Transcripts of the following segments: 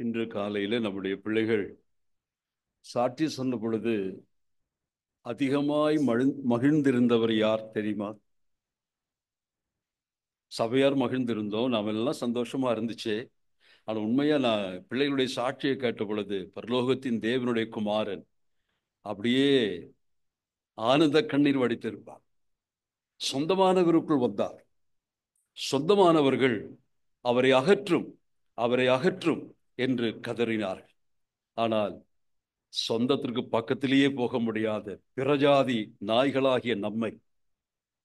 இன்று காலையில் நம்முடைய பிள்ளைகள் சாட்சி சொன்ன பொழுது அதிகமாய் மகிழ்ந்திருந்தவர் யார் தெரியுமா? சபையார் மகிழ்ந்திருந்தோம், நாம எல்லாம் சந்தோஷமா இருந்துச்சு. ஆனால் உண்மையா நான் பிள்ளைகளுடைய சாட்சியை கேட்ட பொழுது பரலோகத்தின் தேவனுடைய குமாரன் அப்படியே ஆனந்த கண்ணீர் வடித்திருப்பார். சொந்தமானவருக்குள் வந்தார். சொந்தமானவர்கள் அவரை அகற்றும் அவரை அகற்றும் என்று கதறினார்கள். ஆனால் சொந்தத்திற்கு பக்கத்திலேயே போக முடியாத பிரஜாதி நாய்களாகிய நம்மை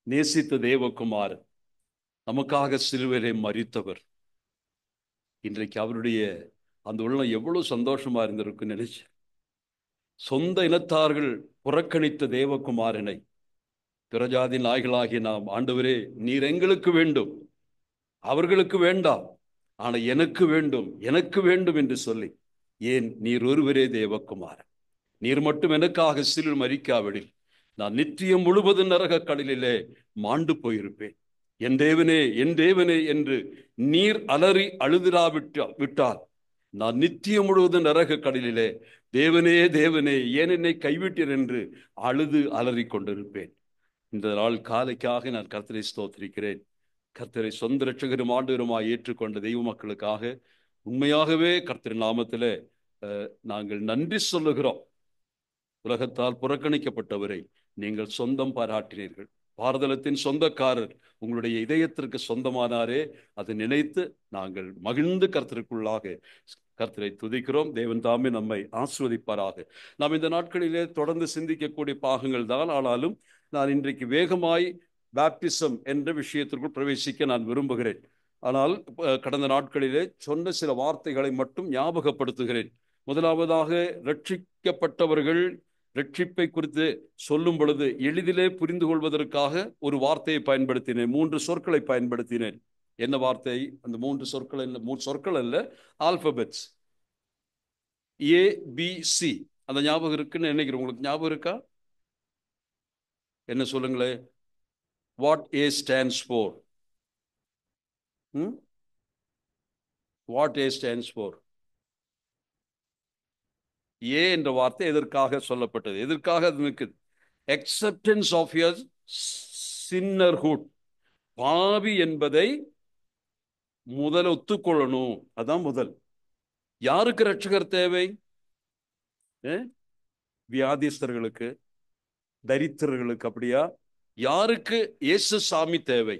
நேசித்த தேவகுமாரன், நமக்காக சிலுவையிலே மரித்தவர், இன்றைக்கு அவருடைய அந்த உள்ளம் எவ்வளவு சந்தோஷமா இருந்திருக்கு நினைச்சு. சொந்த இனத்தார்கள் புறக்கணித்த தேவகுமாரனை பிரஜாதி நாய்களாகிய நாம், ஆண்டவரே நீர் எங்களுக்கு வேண்டும், அவர்களுக்கு வேண்டாம், ஆனா எனக்கு வேண்டும், எனக்கு வேண்டும் என்று சொல்லி, ஏன் நீர் ஒருவரே தேவகுமாரன், நீர் மட்டும் எனக்காக சிலுவையில் மரிக்காவிடில் நான் நித்தியம் முழுவதும் நரக கடலிலே மாண்டு போயிருப்பேன். என் தேவனே என் தேவனே என்று நீர் அலறி விட்டால் நான் நித்தியம் முழுவதும் நரக கடலிலே தேவனே தேவனே ஏன் என்னை கைவிட்டீர் என்று அழுது அலறி கொண்டிருப்பேன். இந்த நாள் காலைக்காக நான் கர்த்தரை ஸ்தோத்திரிக்கிறேன். கர்த்தரை சொந்த இரட்சகரும் ஆண்டவருமாய் ஏற்றுக்கொண்ட தெய்வ மக்களுக்காக உண்மையாகவே கர்த்தர் நாமத்திலே நாங்கள் நன்றி சொல்லுகிறோம். உலகத்தால் புறக்கணிக்கப்பட்டவரை நீங்கள் சொந்தம் பாராட்டினீர்கள். பாரதத்தின் சொந்தக்காரர் உங்களுடைய இதயத்திற்கு சொந்தமானாரே, அதை நினைத்து நாங்கள் மகிழ்ந்து கர்த்தருக்குள்ளாக கர்த்தரை துதிக்கிறோம். தேவன் தாமே நம்மை ஆசீர்வதிப்பாராக. நாம் இந்த நாட்களிலே தொடர்ந்து சிந்திக்கக்கூடிய பாகங்கள் தான். ஆனாலும் நான் இன்றைக்கு வேகமாய் பாப்டிசம் என்ற விஷயத்திற்குள் பிரவேசிக்க நான் விரும்புகிறேன். ஆனால் கடந்த நாட்களிலே சொன்ன சில வார்த்தைகளை மட்டும் ஞாபகப்படுத்துகிறேன். முதலாவதாக, ரட்சிக்கப்பட்டவர்கள் ரட்சிப்பை குறித்து சொல்லும் பொழுது எளிதிலே புரிந்து கொள்வதற்காக ஒரு வார்த்தையை பயன்படுத்தினேன். 3 சொற்களை பயன்படுத்தினேன். என்ன வார்த்தை? அந்த 3 சொற்கள் என்ன? 3 சொற்கள் அல்ல, ஆல்பபெட்ஸ். ABC. அந்த ஞாபகம் இருக்குன்னு நினைக்கிறேன். உங்களுக்கு ஞாபகம் இருக்கா? என்ன சொல்லுங்களேன். What A stands for? What A stands for? ஏ என்ற வார்த்தை எதற்காக சொல்லப்பட்டது? எதற்காக அது நிற்குது? acceptance of your sinnerhood. பாவி என்பதை முதல் ஒத்துக்கொள்ளணும். அதான் முதல். யாருக்கு ரட்சகர் தேவை? வியாதிஸ்தர்களுக்கு, தரித்திரர்களுக்கு. அப்படியா? யாருக்கு இயேசு சாமி தேவை?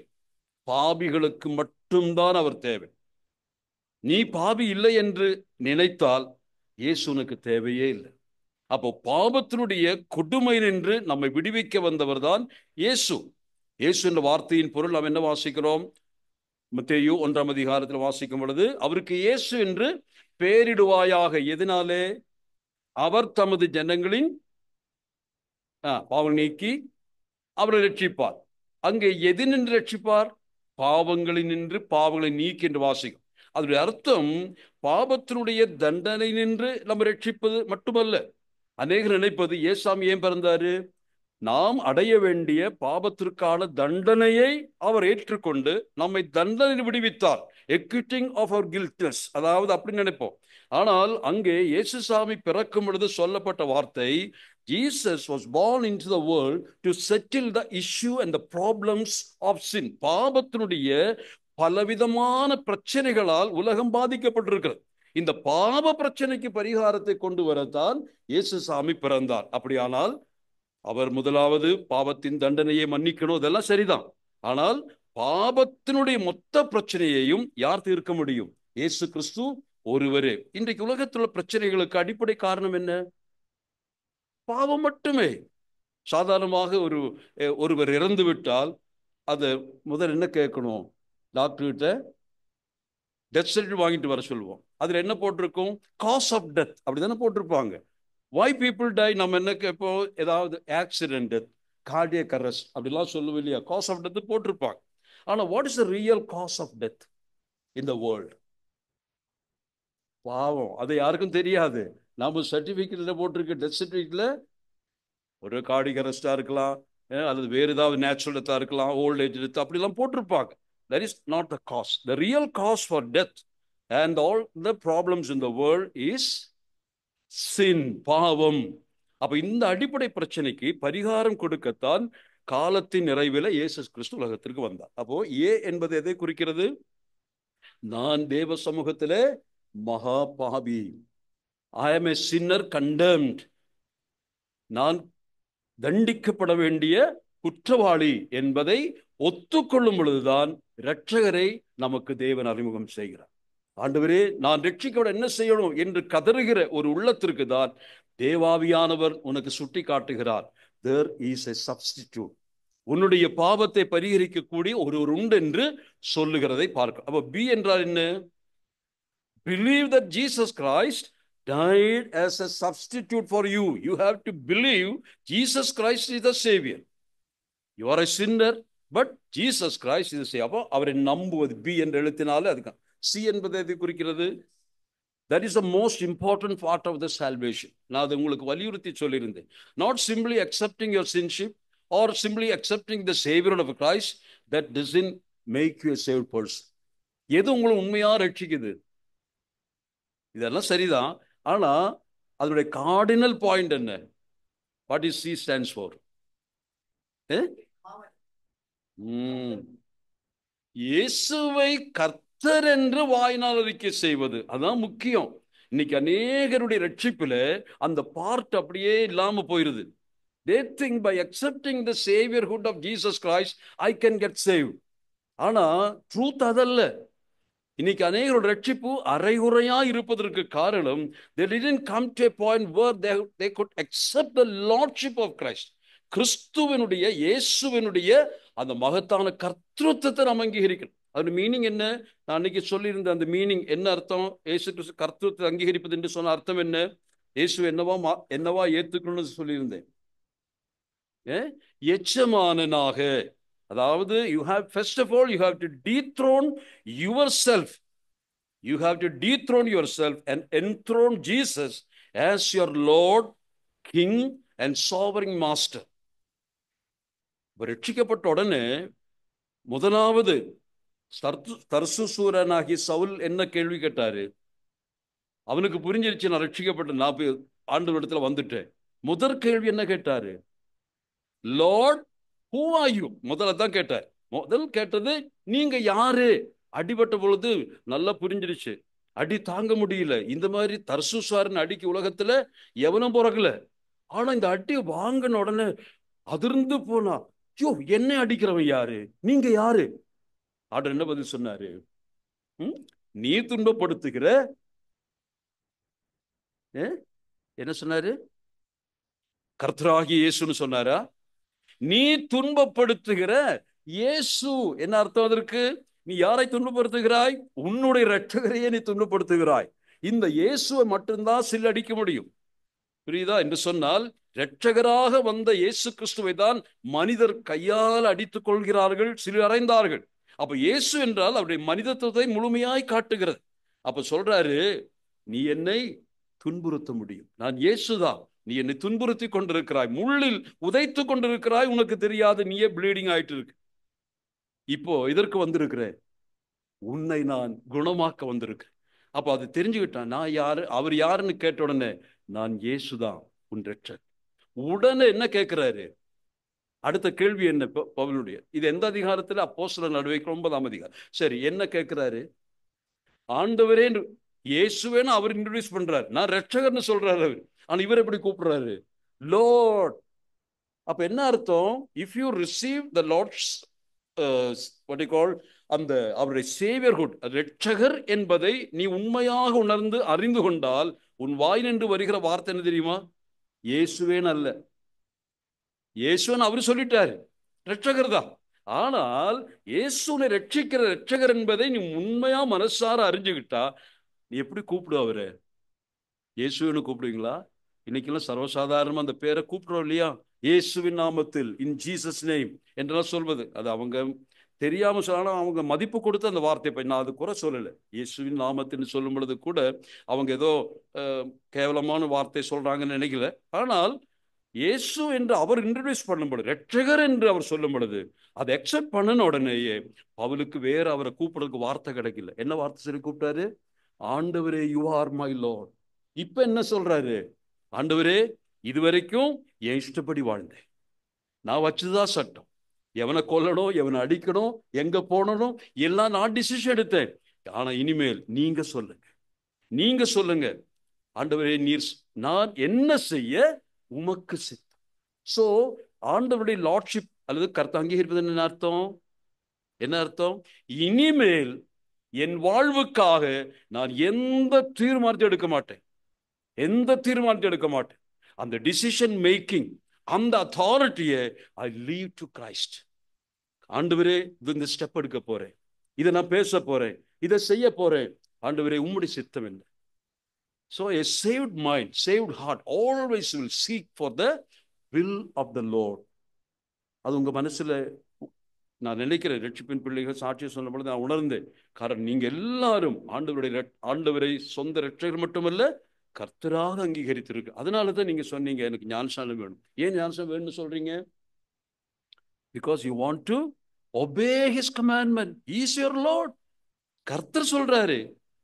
பாவிகளுக்கு மட்டும்தான் அவர் தேவை. நீ பாவி இல்லை என்று நினைத்தால் இயேசு உனக்கு தேவையே இல்லை. அப்போ பாவத்தினுடைய கொடுமை நின்று நம்மை விடுவிக்க வந்தவர் தான் இயேசு. இயேசு என்ற வார்த்தையின் பொருள் நாம் என்ன வாசிக்கிறோம்? மத்தேயு 1ஆம் அதிகாரத்தில் வாசிக்கும் பொழுது, அவருக்கு இயேசு என்று பெயரிடுவாயாக. எதனாலே? அவர் தமது ஜனங்களின் பாவம் நீக்கி அவரை ரட்சிப்பார். அங்கே எது நின்று ரட்சிப்பார்? பாவங்களில் நின்று பாவங்களை நீக்கி என்று வாசிக்கும். அதனுடைய அர்த்தம் பாவத்தினுடைய தண்டனை நின்று நம்ம ரட்சிப்பது மட்டுமல்ல. அநேகர் நினைப்பது, இயேசாமி ஏன் பிறந்தாரு? நாம் அடைய வேண்டிய பாவத்திற்கான தண்டனையை அவர் ஏற்றுக்கொண்டு நம்மை தண்டனை விடுவித்தார். எக்யூட்டிங் ஆஃப் அவர் கில்ட்னஸ், அதாவது அப்படி நினைப்போம். ஆனால் அங்கே இயேசுசாமி பிறக்கும் பொழுது சொல்லப்பட்ட வார்த்தை, Jesus was born into the world to settle the issue and the problems of sin. பாவத்தினுடைய பலவிதமான பிரச்சனைகளால் உலகம் பாதிக்கப்பட்டிருக்கிறது. இந்த பாவ பிரச்சனைக்கு பரிகாரத்தை கொண்டு வரத்தான் இயேசுசாமி பிறந்தார். அப்படியானால் அவர் முதலாவது பாவத்தின் தண்டனையை மன்னிக்கணும், இதெல்லாம் சரிதான். ஆனால் பாவத்தினுடைய மொத்த பிரச்சனையையும் யார் தீர்க்க முடியும்? இயேசு கிறிஸ்து ஒருவரே. இன்றைக்கு உலகத்தில் உள்ள பிரச்சனைகளுக்கு அடிப்படை காரணம் என்ன? பாவம் மட்டுமே. சாதாரணமாக ஒருவர் இறந்து விட்டால் அதை முதல் என்ன கேட்கணும்? டாக்டர்கிட்ட டெத் சர்டிஃபிகேட் வாங்கிட்டு வர சொல்லுவோம். அதுல என்ன போட்டிருக்கும்? காஸ் ஆஃப் டெத், அப்படிதானே போட்டிருப்பாங்க. Why people die? நம்ம என்ன கேட்போம்? ஏதாவது ஆக்சிடென்ட் டெத், கார்டியக் அரெஸ்ட் அப்படிலாம் சொல்லுவோம் இல்லையா? காஸ் ஆஃப் டெத் போட்டிருப்பாங்க. ஆனா what is the real cause of death in the world? பாவம். அது யாருக்கும் தெரியாது. நம்ம சர்டிபிகேட்ல போட்டிருக்க டெத் சர்டிபிகேட்ல ஒரு கார்டியக் அரெஸ்டா இருக்கலாம், அல்லது வேறு ஏதாவது நேச்சுரல் டெத்தா இருக்கலாம், ஓல்ட் ஏஜ் டெத் அப்படிலாம் போட்டிருப்பாங்க. That is not the cause. The real cause for death and all the problems in the world is sin, பாவம். அப்ப இந்த அடிப்படை பிரச்சனைக்கு பரிகாரம் கொடுக்கத்தான் காலத்தின் நிறைவில் இயேசு கிறிஸ்து உலகத்திற்கு வந்தார். அப்போ ஏ என்பது எதை குறிக்கிறது? நான் தேவ சமூகத்திலே மகா பாவி. I am a sinner condemned. நான் தண்டிக்கப்பட வேண்டிய குற்றவாளி என்பதை ஒத்துக்கொள்ளும் பொழுதுதான் இரட்சகரை நமக்கு தேவன் அறிமுகம் செய்கிறார். ஆண்டவரே, நான் ரட்சிக்கப்பட என்ன செய்யணும் என்று கதறுகிற ஒரு உள்ளத்திற்கு தான் தேவாவியானவர் உனக்கு சுட்டி காட்டுகிறார். There is a substitute. உன்னுடைய பாவத்தை பரிகரிக்கக்கூடிய ஒருவர் உண்டு என்று சொல்லுகிறதை பார்க்க. அப்ப பி என்றால் என்ன? Believe that Jesus Christ died as a substitute for you. You have to believe Jesus Christ is the Savior. You are a sinner, but Jesus Christ is the Savior. அப்போ அவரை நம்புவது பி என்று எழுத்தினாலே அதுக்கு. C என்பதை எதை குறிக்கிறது? That is the most important part of the salvation. நான் அதை உங்களுக்கு வலியுறுத்தி சொல்லியிருந்தேன். Not simply accepting your sinship or simply accepting the Savior of Christ, that doesn't make you a saved person. எது உங்களை உண்மையா ரட்சிக்குது? இதெல்லாம் சரிதான். ஆனா அதனுடைய கார்டினல் பாயிண்ட் என்ன? What is C stands for? இயேசுவை கர்த்தர் என்று வாயினால் அறிக்கை செய்வது, அதான் முக்கியம். இன்னைக்கு அநேகருடைய ரட்சிப்புல அந்த பார்ட் அப்படியே இல்லாம போயிருது. They think by accepting the saviorhood of Jesus Christ I can get saved. ஆனா ட்ரூத் அதல்ல. இன்னைக்கு அநேகரோட ரட்சிப்பு அரைகுறையா இருப்பதற்கு காரணம், they didn't come to a point where they could accept the lordship of Christ. கிறிஸ்துவனுடைய இயேசுவனுடைய அந்த மகத்தான கர்த்தத்துவத்தை நாம் அங்கீகரிக்கணும். அதோட மீனிங் என்ன? நான் அன்னைக்கு சொல்லியிருந்த அந்த மீனிங் என்ன அர்த்தம்? இயேசு கிறிஸ்து கர்த்தத்துவத்தை அங்கீகரிப்பது என்று சொன்ன அர்த்தம் என்ன? இயேசு என்னவா ஏத்துக்கணும்னு சொல்லியிருந்தேன். எஜமானனாக, அதாவது you have, first of all you have to dethrone yourself. You have to dethrone yourself and enthrone Jesus as your Lord, King and sovereign master. ரட்சிக்கப்பட்ட உடனே முதலாவது தர்சுசூரனாகி சவுல் என்ன கேள்வி கேட்டாரு? அவனுக்கு புரிஞ்சிருச்சு, நான் ரட்சிக்கப்பட்ட, நான் ஆண்டவரிடத்துல வந்துட்டேன். முதற் கேள்வி என்ன கேட்டாரு? Lord, who are you? முதல்ல தான் கேட்டார். முதல் கேட்டது நீங்க யாரு? அடிபட்ட பொழுது நல்லா புரிஞ்சிருச்சு, அடி தாங்க முடியல. இந்த மாதிரி தர்சுசாரன் அடிக்கு உலகத்துல எவனும் பிறக்கல. ஆனா இந்த அடி வாங்கின உடனே அதிர்ந்து போனா, ஐயோ என்ன அடிக்கிறவன் யாரு? நீங்க யாரு? ஆர்டர் என்ன பதில் சொன்னாரு? நீ துன்பப்படுத்துகிற, என்ன சொன்னாரு? கர்த்தராகிய இயேசுன்னு சொன்னாரா? நீ துன்பப்படுத்துகிற இயேசு. என்ன அர்த்தம் அதற்கு? நீ யாரை துன்பப்படுத்துகிறாய்? உன்னுடைய இரட்சகரையே நீ துன்பப்படுத்துகிறாய். இந்த இயேசுவை மட்டும்தான் சில் அடிக்க முடியும். புரியுதா? என்று சொன்னால் இரட்சகராக வந்த இயேசு கிறிஸ்துவை தான் மனிதர் கையால் அடித்துக் கொள்கிறார்கள், சிலர் அறைந்தார்கள். அப்ப இயேசு என்றால் அவருடைய மனிதத்துவத்தை முழுமையாய் காட்டுகிறது. அப்ப சொல்றாரு, நீ என்னை துன்புறுத்த முடியும், நான் இயேசுதான். நீ என்னை துன்புறுத்தி கொண்டிருக்கிறாய், முள்ளில் உதைத்து கொண்டிருக்கிறாய், உனக்கு தெரியாது, நீயே ப்ளீடிங் ஆயிட்டு இருக்கு. இப்போ இதற்கு வந்திருக்கிற உன்னை நான் குணமாக்க வந்திருக்கிறேன். அப்ப அது தெரிஞ்சுக்கிட்டான். நான் யாரு, அவர் யாருன்னு கேட்ட உடனே, நான் இயேசுதான் உன் ரட்சகர். உடனே என்ன கேட்கிறாரு? அடுத்த கேள்வி என்ன பவுலுடைய? இது எந்த அதிகாரத்துல? அப்போஸ்தலர் நடவடிக்கைகள் 9ஆம் அதிகாரம். சரி, என்ன கேட்கிறாரு? ஆண்டவரே இயேசுவேன்னு அவர் இன்ட்ரோடியூஸ் பண்றாரு, நான் ரட்சகர்னு சொல்றாரு அவர். ஆனா இவர் எப்படி கூப்பிடுறாரு? லார்ட். அப்ப என்ன அர்த்தம்? If you receive the lord's what you call அந்த அவருடைய சேவியர்ஹுட், ரட்சகர் என்பதை நீ உண்மையாக உணர்ந்து அறிந்து கொண்டால் உன் வாயினின்று வருகிற வார்த்தை என்ன தெரியுமா? இயேசுவேன் அல்ல, இயேசுன்னு அவரு சொல்லிட்டாரு, ரட்சகர் தான். ஆனால் இயேசுவை ரட்சிக்கிற ரட்சகர் என்பதை நீ உண்மையா மனசார அறிஞ்சுக்கிட்டா நீ எப்படி கூப்பிடு அவரு? இயேசுன்னு கூப்பிடுவீங்களா? இன்னைக்கெல்லாம் சர்வசாதாரணமா அந்த பேரை கூப்பிடுறோம் இல்லையா? இயேசுவின் நாமத்தில், இன் ஜீசஸ் நேம் என்றெல்லாம் சொல்வது. அது அவங்க தெரியாம சொல்லலாம், அவங்க மதிப்பு கொடுத்து அந்த வார்த்தை. நான் அது குறை சொல்லலை. இயேசுவின் நாமத்தின்னு சொல்லும் பொழுது கூட அவங்க ஏதோ கேவலமான வார்த்தை சொல்றாங்கன்னு நினைக்கல. ஆனால் இயேசு என்று அவர் இன்ட்ரடியூஸ் பண்ணும் பொழுது, ரட்சகர் என்று அவர் சொல்லும் பொழுது அதை அக்செப்ட் பண்ணின உடனேயே அவளுக்கு வேற அவரை கூப்பிடுறதுக்கு வார்த்தை கிடைக்கல. என்ன வார்த்தை சொல்லி கூப்பிட்டாரு? ஆண்டவரே யூ ஆர் மை லார்ட். இப்ப என்ன சொல்றாரு? ஆண்டவரே, இதுவரைக்கும் என் இஷ்டப்படி வாழ்ந்தேன், நான் வச்சுதான் சட்டம், எவனை கொல்லணும், எவனை அடிக்கணும், எங்க போனணும் எல்லாம் நான் டிசிஷன் எடுத்தேன். ஆனா இனிமேல் நீங்க சொல்லுங்க, நீங்க சொல்லுங்க ஆண்டவரே, நீர் நான் என்ன செய்ய உமக்கு சித்தம். சோ ஆண்டவருடைய லார்ட்ஷிப் அல்லது கர்த்த அங்கீகரிப்பது என்ன அர்த்தம்? என்ன அர்த்தம்? இனிமேல் என் வாழ்வுக்காக நான் எந்த தீர்மானத்தை எடுக்க மாட்டேன், எந்த தீர்மானத்தை எடுக்க மாட்டேன். அந்த டிசிஷன் மேக்கிங், அந்த அத்தாரிட்டியை ஐ லீவ் டு கிரைஸ்ட். ஆண்டவரே, இந்த ஸ்டெப் எடுக்க போறேன், இதை நான் பேச போறேன், இதை செய்ய போறேன். ஆண்டவரே, உம்முடைய சித்தம் என்ன? So a saved mind, saved heart always will seek for the will of the Lord. அது உங்க மனசுல நான் நினைக்கிறேன். ரட்சிப்பின் பிள்ளைகள் சாட்சியை சொன்ன பொழுது நான் உணர்ந்தேன். காரணம், நீங்க எல்லாரும் ஆண்டவரை சொந்த ரட்சகர் மட்டுமல்ல, கர்த்தராக அங்கீகரித்திருக்கு. அதனாலதான் நீங்க சொன்னீங்க எனக்கு ஞானஸ்நானம் வேணும். ஏன் ஞானஸ்நானம் வேணும்னு சொல்றீங்க? Because you want to obey his commandment. He is your Lord. கர்த்தர் சொல்றாரு.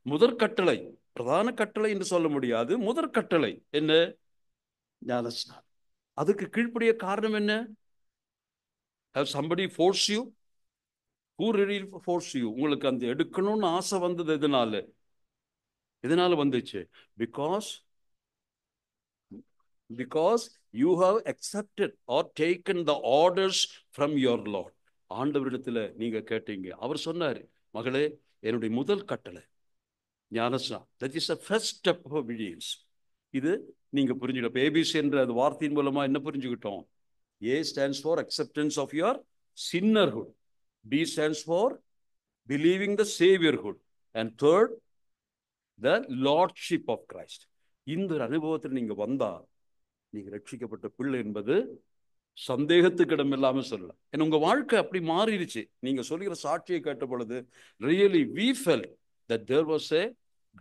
முதற் கட்டளை, பிரதான கட்டளை என்று சொல்ல முடியாது, முதற் கட்டளை என்ன? ஞானஸ்நானம். அதுக்கு கீழ்ப்படிய காரணம் என்ன? Have somebody force you? Who really force you? உங்களுக்கு அந்த எடுக்கணும்னு ஆசை வந்தது எதனால வந்துச்சு? Because you have accepted or taken the orders from your Lord. ஆண்டவரிடத்துல நீங்க கேட்டீங்க. அவர் சொன்னாரு, மகளே, என்னுடைய முதல் கட்டளை ஞானஸ்நானம். That is the first step of obedience. இது நீங்க புரிஞ்சுக்கிட்ட ஏபிசி என்ற அந்த வார்த்தையின் மூலமா என்ன புரிஞ்சுக்கிட்டோம்? A stands for acceptance of your sinnerhood. B stands for believing the saviorhood. And third, the lordship of Christ. இந்த அனுபவத்தில் நீங்க வந்தா நீங்க ரட்சிக்கப்பட்ட பிள்ளை என்பது சந்தேகத்துக்கு இடம் இல்லாம சொல்லலாம். ஏன்னா உங்க வாழ்க்கை அப்படி மாறிடுச்சு. நீங்க சொல்லுகிற சாட்சியை கேட்ட பொழுது really we felt that there was a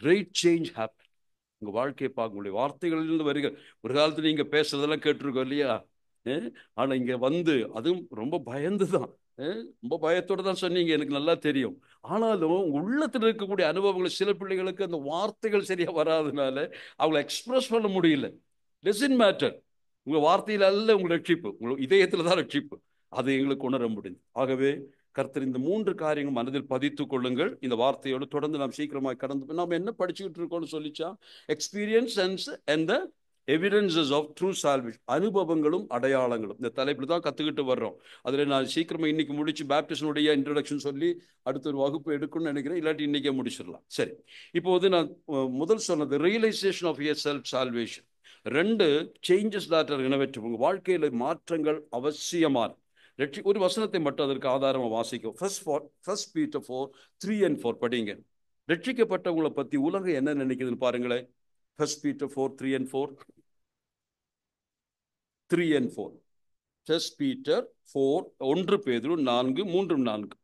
great change happened. உங்க வாழ்க்கையை பார்க்க முடியும். வார்த்தைகளிலிருந்து வருகிற ஒரு காலத்துல நீங்க பேசுறதெல்லாம் கேட்டிருக்கோம் இல்லையா? ஆனா இங்க வந்து அதுவும் ரொம்ப பயந்துதான், ரொம்ப பயத்தோட தான் சொன்னீங்க, எனக்கு நல்லா தெரியும். ஆனாலும் உள்ளத்துல இருக்கக்கூடிய அனுபவங்கள் சில பிள்ளைகளுக்கு அந்த வார்த்தைகள் சரியா வராதனால அவங்களை எக்ஸ்பிரஸ் பண்ண முடியல. Doesn't matter. உங்க வார்த்தையில அல்ல உங்க ரட்சிப்பு, உங்க இதயத்துல தான் ரட்சிப்பு. அது எங்களுக்கு உணர முடியும். ஆகவே கர்த்தர் இந்த 3 காரியங்கள் மனதில் பதித்துக் கொள்ளுங்கள். இந்த வார்த்தையோடு தொடர்ந்து நாம் சீக்கிரமாக கடந்து நாம் என்ன படிச்சுக்கிட்டு இருக்கோம்னு சொல்லிச்சா? Experience and the evidences of true salvation. அனுபவங்களும் அடையாளங்களும் இந்த தலைப்பில் தான் கற்றுக்கிட்டு வர்றோம். அதில் நான் சீக்கிரமாக இன்னைக்கு முடிச்சு பேப்டிஸ்டுடைய இன்ட்ரடக்ஷன் சொல்லி அடுத்த ஒரு வகுப்பு எடுக்கணும்னு நினைக்கிறேன். இல்லாட்டி இன்னைக்கே முடிச்சிடலாம். சரி, இப்போது நான் முதல் சொன்னது realization of yourself salvation. 2 changes that are innovative. உங்கள் வாழ்க்கையில் மாற்றங்கள் அவசியமான ஒரு வசனத்தை மட்டும் அதற்கு ஆதாரமாக வாசிக்கும். First Peter 4:3 and 4 படிங்க. ரட்சிக்கப்பட்டவங்களை பத்தி உலகம் என்ன நினைக்குதுன்னு பாருங்களேன். First Peter 4:3 and 4. 3 and 4. First Peter 4, 1 பேதுரு 4, 3, 4.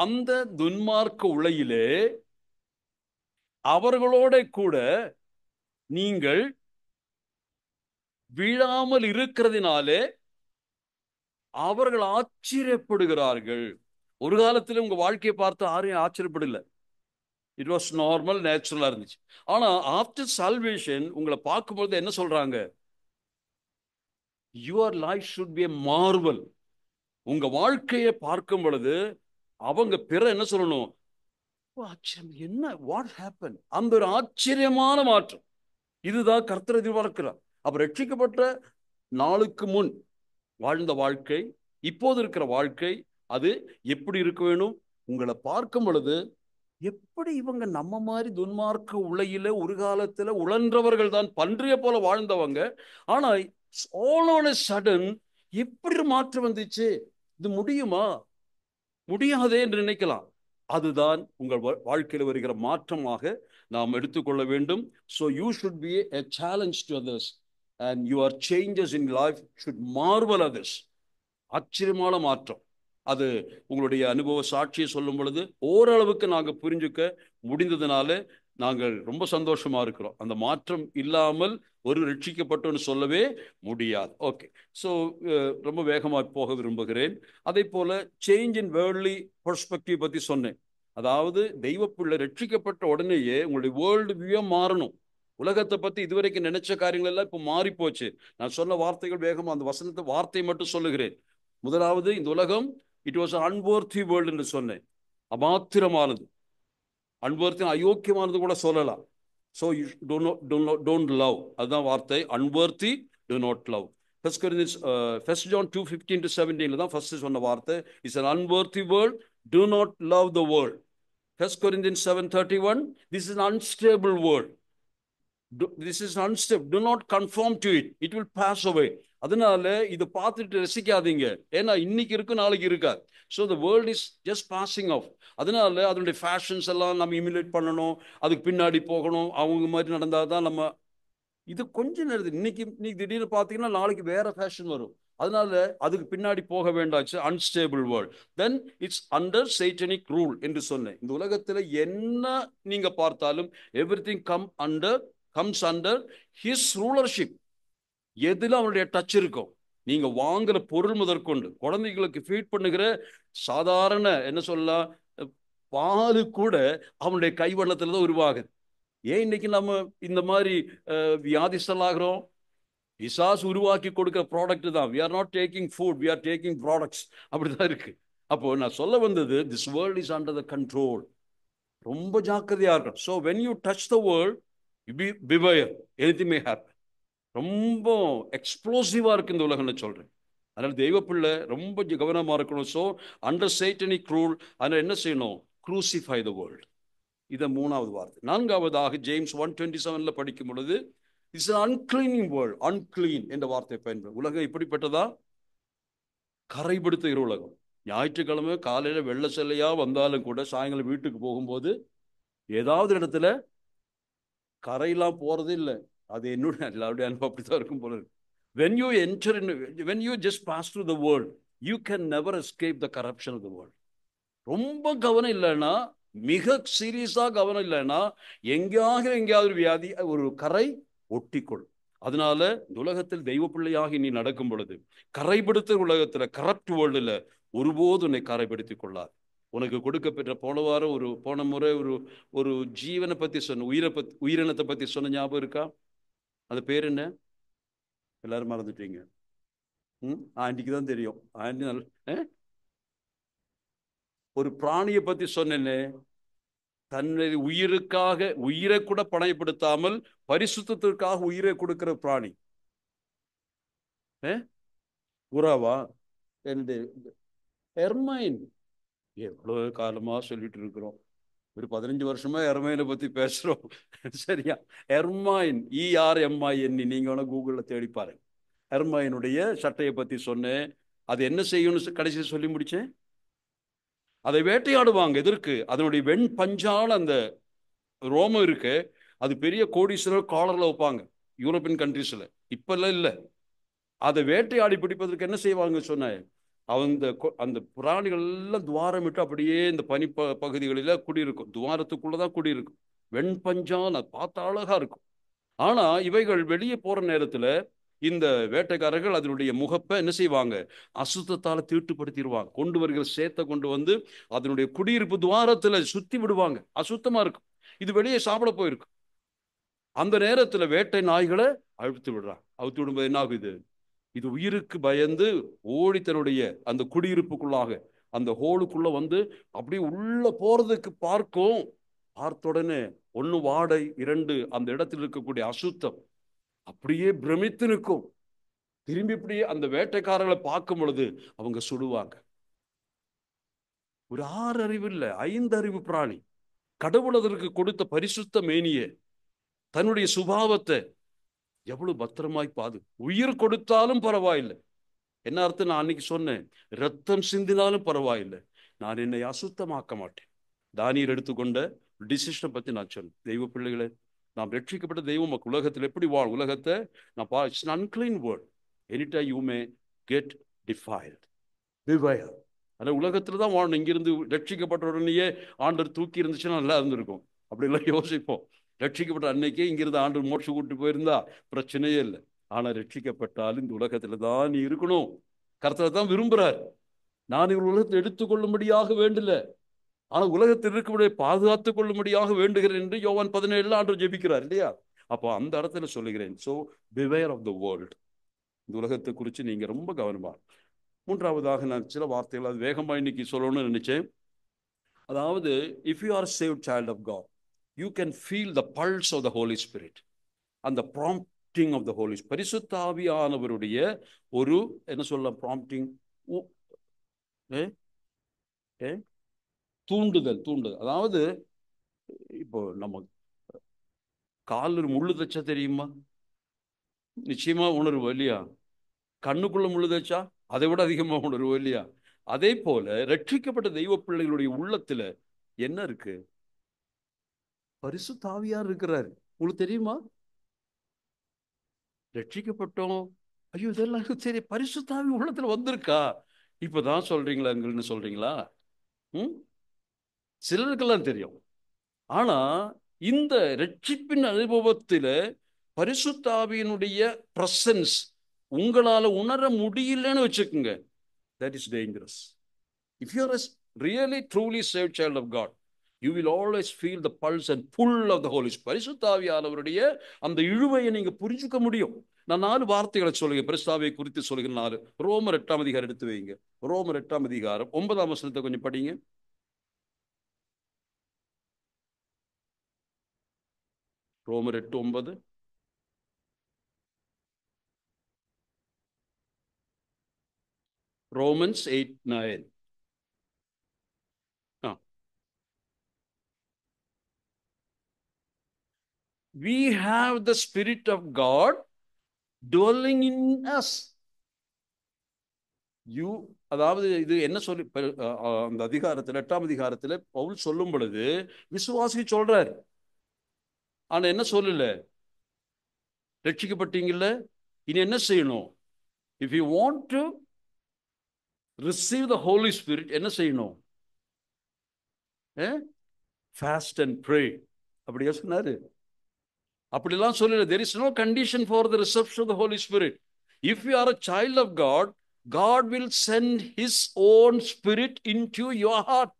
அந்த துன்மார்க்க உலகிலே அவர்களோட கூட நீங்கள் வீழாமல் இருக்கிறதுனாலே அவர்கள் ஆச்சரியப்படுகிறார்கள். ஒரு காலத்துல உங்க வாழ்க்கையை பார்த்து யாரையும் ஆச்சரியப்படல. இட் வாஸ் நார்மல், நேச்சுரலா இருந்துச்சு. ஆனா ஆஃப்டர் சால்வேஷன் உங்களை பார்க்கும்போது என்ன சொல்றாங்க? Your life should be a Marvel. உங்க வாழ்க்கையை பார்க்கும் பொழுது அவங்க பிற என்ன சொல்லணும்? ஆச்சரியம், என்ன, வாட் ஹேப்பன்? அந்த ஒரு ஆச்சரியமான மாற்றம். இதுதான் கர்த்தர் எதிர்பார்க்கிறார். அப்ப ரட்சிக்கப்பட்ட நாளுக்கு முன் வாழ்ந்த வாழ்க்கை, இப்போது இருக்கிற வாழ்க்கை, அது எப்படி இருக்க வேணும்? உங்களை பார்க்கும் பொழுது எப்படி இவங்க நம்ம மாதிரி துன்மார்க்க உலகில ஒரு காலத்துல உழன்றவர்கள் தான், பன்றிய போல வாழ்ந்தவங்க. ஆனா all on a sudden எப்படி மாற்றம் வந்துச்சு? இது முடியுமா? முடியாதே என்று நினைக்கலாம். அதுதான் உங்கள் வாழ்க்கையில் வருகிற மாற்றமாக நாம் எடுத்துக்கொள்ள வேண்டும். So you should be a challenge to others and your changes in life should marvel others. ஆச்சரியமான மாற்றம். அது உங்களுடைய அனுபவ சாட்சியை சொல்லும் பொழுது ஓரளவுக்கு நாங்கள் புரிஞ்சுக்க முடிந்ததுனால நாங்கள் ரொம்ப சந்தோஷமா இருக்கிறோம். அந்த மாற்றம் இல்லாமல் ஒரு ரட்சிக்கப்பட்டோன்னு சொல்லவே முடியாது. ஓகே, ஸோ ரொம்ப வேகமாக போக விரும்புகிறேன். அதே போல சேஞ்ச் இன் வேர்ல்ட்லி பெர்ஸ்பெக்டிவ் பற்றி சொன்னேன். அதாவது தெய்வ பிள்ளை ரட்சிக்கப்பட்ட உடனேயே உங்களுடைய வேர்ல்டு வியூ மாறணும். உலகத்தை பத்தி இதுவரைக்கும் நினைச்ச காரியங்கள் எல்லாம் இப்போ மாறி போச்சு. நான் சொன்ன வார்த்தைகள் வேகமா அந்த வசனத்தை வார்த்தை மட்டும் சொல்லுகிறேன். முதலாவது, இந்த உலகம் இட் வாஸ் அன்வர்த்தி வேர்ல்டு என்று சொன்னேன். அமாத்திரமானது, அன்வர்த்தி அயோக்கியமானது கூட சொல்லலாம். ஸோ யூ டோன்ட் லவ், அதுதான் வார்த்தை. Unworthy, to not love. First John 2:15-17 தான் ஃபர்ஸ்ட் சொன்ன வார்த்தை. It's an unworthy world, do not love the world. 1 Corinthians 7:31, this is an unstable world. This is unstable, do not conform to it, it will pass away. அதனால இதை பார்த்துட்டு ரசிக்காதீங்க, ஏன்னா இன்னைக்கு இருக்கு நாளைக்கு இருக்காது. So the world is just passing off. அதனால அதனுடைய ஃபேஷன்ஸ் எல்லாம் நம்ம இமிலேட் பண்ணணும், அதுக்கு பின்னாடி போகணும். அவங்க மாதிரி நடந்தால் தான் நம்ம இது கொஞ்சம் நேரத்தில் இன்னைக்கு திடீர்னு பார்த்தீங்கன்னா நாளைக்கு வேற ஃபேஷன் வரும். அதனால அதுக்கு பின்னாடி போக வேண்டாச்சு. Unstable world. Then it's under satanic rule என்று சொன்னேன். இந்த உலகத்தில் என்ன நீங்க பார்த்தாலும் everything comes under his rulership. எதுல அவனுடைய டச் இருக்கும். நீங்க வாங்குற பொருள் முதற்கொண்டு குழந்தைகளுக்கு ஃபீட் பண்ணுகிற சாதாரண என்ன சொல்லலாம் பாலு கூட அவனுடைய கைவண்ணத்துல தான் உருவாகுது. ஏன் இன்னைக்கு நம்ம இந்த மாதிரி வியாதிஸ்தலாகிறோம்? பிசாசு உருவாக்கி கொடுக்கிற ப்ராடக்ட் தான். we are not taking food, we are taking products. அப்படிதான் இருக்கு. அப்போ நான் சொல்ல வந்தது, this world is under the control. ரொம்ப ஜாக்கிரதையா இருக்கும். so when you touch the world, you beware, anything may happen. ரொம்ப எக்ஸ்ப்ளோசிவா இருக்கு இந்த உலகம்னு சொல்றேன். அதனால தெய்வ பிள்ளை ரொம்ப கவனமா இருக்கணும். So under satanic rule. அதனால என்ன செய்யணும்? Crucify the world. இதை மூணாவது வார்த்தை. நான்காவதாக ஜேம்ஸ் 1:27 படிக்கும் பொழுது இட்ஸ் அன்கிளீனிங் வேர்ல்ட். அன்கிளீன் என்ற வார்த்தை பயன்படும். உலகம் இப்படிப்பட்டதா? கரைப்படுத்துகிற உலகம். ஞாயிற்றுக்கிழமை காலையில வெள்ள செல்லையா வந்தாலும் கூட சாயங்காலம் வீட்டுக்கு போகும்போது ஏதாவது இடத்துல கரையெல்லாம் போறது இல்லை. அது என்னுடைய எல்லாருடைய அனுபவம் அப்படித்தான் இருக்கும் போல இருக்கு. when you just pass through the world, you can never escape the corruption of the world. ரொம்ப கவனம் இல்லைன்னா, மிக சீரியஸா கவனம் இல்லைன்னா எங்கேயாவது ஒரு வியாதி, ஒரு கரை ஒட்டிக்கொள். அதனால இந்த உலகத்தில் தெய்வ பிள்ளையாகி நீ நடக்கும் பொழுது கரைப்படுத்த உலகத்துல, கரப்ட் வேர்ல்டுல ஒருபோது உன்னை கரைப்படுத்திக் கொள்ளாது. உனக்கு கொடுக்கப்பெற்ற போன முறை ஒரு ஜீவனை பத்தி சொன்ன, உயிரினத்தை பத்தி சொன்ன ஞாபகம் இருக்கா? அது பேர் என்ன? எல்லாரும் மறந்துட்டீங்க. ஆண்டிக்கு தான் தெரியும். ஆண்டி ஒரு பிராணியை பத்தி சொன்னேன்னு, தன்னுடைய உயிருக்காக உயிரை கூட பணையப்படுத்தாமல் பரிசுத்தத்திற்காக உயிரை கொடுக்கிற பிராணி. புறாவா? எர்மைன். எவ்வளவு காலமா சொல்லிட்டு இருக்கிறோம். ஒரு 15 வருஷமா எர்மைனை பத்தி பேசுறோம். சரியா? எர்மைன், ERMIN, நீங்க வேணா கூகுள்ல தேடி பாருங்க. எர்மைனுடைய சட்டையை பத்தி சொன்னேன். அது என்ன செய்யும்னு கடைசி சொல்லி முடிச்சேன். அதை வேட்டையாடுவாங்க. எதற்கு? அதனுடைய வெண் பஞ்சால் அந்த ரோமம் இருக்கு. அது பெரிய கோடீஸ்வரர் காலர்ல வைப்பாங்க யூரோப்பியன் கண்ட்ரீஸ்ல. இப்பெல்லாம் இல்லை. அதை வேட்டையாடி பிடிப்பதற்கு என்ன செய்வாங்க சொன்ன, அந்த பிராணிகள் எல்லாம் துவாரம் விட்டு அப்படியே இந்த பனி பகுதிகளில குடியிருக்கும். துவாரத்துக்குள்ளதான் குடியிருக்கும். வெண்பஞ்சான் அது பார்த்தா அழகா இருக்கும். ஆனா இவைகள் வெளியே போற நேரத்துல இந்த வேட்டைக்காரர்கள் அதனுடைய முகப்பை என்ன செய்வாங்க? அசுத்தத்தால தீட்டுப்படுத்திடுவாங்க. கொண்டு வருகிற சேத்தை கொண்டு வந்து அதனுடைய குடியிருப்பு துவாரத்துல சுத்தி விடுவாங்க. அசுத்தமா இருக்கும். இது வெளியே சாப்பிட போயிருக்கு. அந்த நேரத்துல வேட்டை நாய்களை அழுத்து விடுறாங்க. அழுத்து விடும்போது என்ன ஆகுது? இது உயிருக்கு பயந்து ஓடி தன்னுடைய அந்த குடியிருப்புக்குள்ளாக அந்த ஹோலுக்குள்ள வந்து அப்படியே உள்ள போறதுக்கு பார்த்த உடனே ஒண்ணு வாடை, 2 அந்த இடத்தில் இருக்கக்கூடிய அசுத்தம் அப்படியே பிரமித்து நிற்கும். திரும்பி இப்படியே அந்த வேட்டைக்காரர்களை பார்க்கும் பொழுது அவங்க சுடுவாங்க. ஒரு 6 அறிவு இல்லை, 5 அறிவு பிராணி கடவுள் அதற்கு கொடுத்த பரிசுத்த மேனியே, தன்னுடைய சுபாவத்தை எவ்வளவு பத்திரமாய் உயிர் கொடுத்தாலும் பரவாயில்லை. என்ன அர்த்தம்? நான் அன்னைக்கு சொன்னேன், ரத்தம் சிந்தினாலும் பரவாயில்லை, நான் என்னை அசுத்தமாக்க மாட்டேன். தானியர் எடுத்துக்கொண்ட டிசிஷனை பத்தி நான் சொன்னேன். தெய்வ பிள்ளைகளை, நாம் ரட்சிக்கப்பட்ட தெய்வம் உலகத்தில் எப்படி உலகத்தை நான் it's unclean world. Any time you may get defiled. Beware. ஆனால் உலகத்துல தான் வாழணும். இங்கிருந்து ரட்சிக்கப்பட்ட உடனேயே ஆண்டவர் தூக்கி இருந்துச்சுன்னா நல்லா இருந்திருக்கும். அப்படிலாம் யோசிப்போம். ரட்சிக்கப்பட்ட அன்னைக்கே இங்கிருந்து ஆண்டவர் மோட்சம் கூட்டு போயிருந்தா பிரச்சனையே இல்லை. ஆனா ரட்சிக்கப்பட்டாலும் இந்த உலகத்துல தான் நீ இருக்கணும். கர்த்தர் தான் விரும்புறார். நான் இவர் உலகத்தை எடுத்துக்கொள்ளும்படியாக வேண்டல, ஆனா உலகத்தில் இருக்கக்கூடிய பாதுகாத்துக் கொள்ளும்படியாக வேண்டுகிறேன் என்று யோவான் 17 ஆண்டு ஜெபிக்கிறார் இல்லையா? அப்போ அந்த இடத்துல சொல்லுகிறேன், so beware of the world. இந்த உலகத்தை குறித்து நீங்க ரொம்ப கவனமா. மூன்றாவதாக நான் சில வார்த்தைகள் அது வேகமா இன்னைக்கு சொல்லணும்னு நினைச்சேன். அதாவது, if you are saved child of God, you can feel the pulse of the holy spirit, அந்த ப்ராம்ப்டிங் ஆஃப் த ஹோலி பரிசுத்த ஆவியானவருடைய ஒரு என்ன சொல்ல ப்ராம்ப்டிங், தூண்டுதல். அதாவது, இப்போ நம்ம காலில் முள்ளு தைச்சா தெரியுமா? நிச்சயமா உணர்வு இல்லையா? கண்ணுக்குள்ள முள்ளு தைச்சா அதை விட அதிகமா உணர்வு இல்லையா? அதே போல ரட்சிக்கப்பட்ட தெய்வ பிள்ளைகளுடைய உள்ளத்துல என்ன இருக்கு? பரிசுத்த ஆவியார் இருக்கிறார். உங்களுக்கு தெரியுமா? ரட்சிக்கப்பட்டோம், ஐயோ இதெல்லாம் சரி, பரிசுத்த ஆவி உள்ளத்துல வந்திருக்கா? இப்பதான் சொல்றீங்களா சொல்றீங்களா? ம் சிலருக்கெல்லாம் தெரியும். ஆனா இந்த ரட்சிப்பின் அனுபவத்தில பரிசுத்த ஆவியினுடைய பிரசன்ஸ் உங்களால உணர முடியலன்னு வச்சுக்கோங்க, that is dangerous. If you are a really truly saved child of God, you will always feel the pulse and pull of the Holy Spirit. பரிசுத்த ஆவியானவருடைய அந்த இழுவையை நீங்க புரிஞ்சுக்க முடியும். நான் 4 வார்த்தைகளை சொல்லுங்க, பரிசுத்த ஆவியை குறித்து சொல்லுங்க. 4. ரோமர் 8ஆம் அதிகாரம் எடுத்து வைங்க. ரோமர் 8ஆம் அதிகாரம் 9ஆம் வசனத்தை கொஞ்சம் படிங்க. ரோமர் 8:9. Romans 8:9. We have the Spirit of God dwelling in us. You, அதாவது இது என்ன சொல்லி அந்த அதிகாரத்தில் 8ஆம் அதிகாரத்தில் பவுல் சொல்லும் பொழுது விசுவாசி சொல்றார். ஆனா என்ன சொல்லல? ரட்சிக்கப்பட்டீங்கல்ல, இனி என்ன செய்யணும்? If you want to receive the holy spirit என்ன செய்யணும்? Fast and pray. அப்படியா சொன்னாரு? அப்படிலாம் சொல்லல. there is no condition for the reception of the Holy Spirit. If you are a child of God, God will send his own spirit into your heart.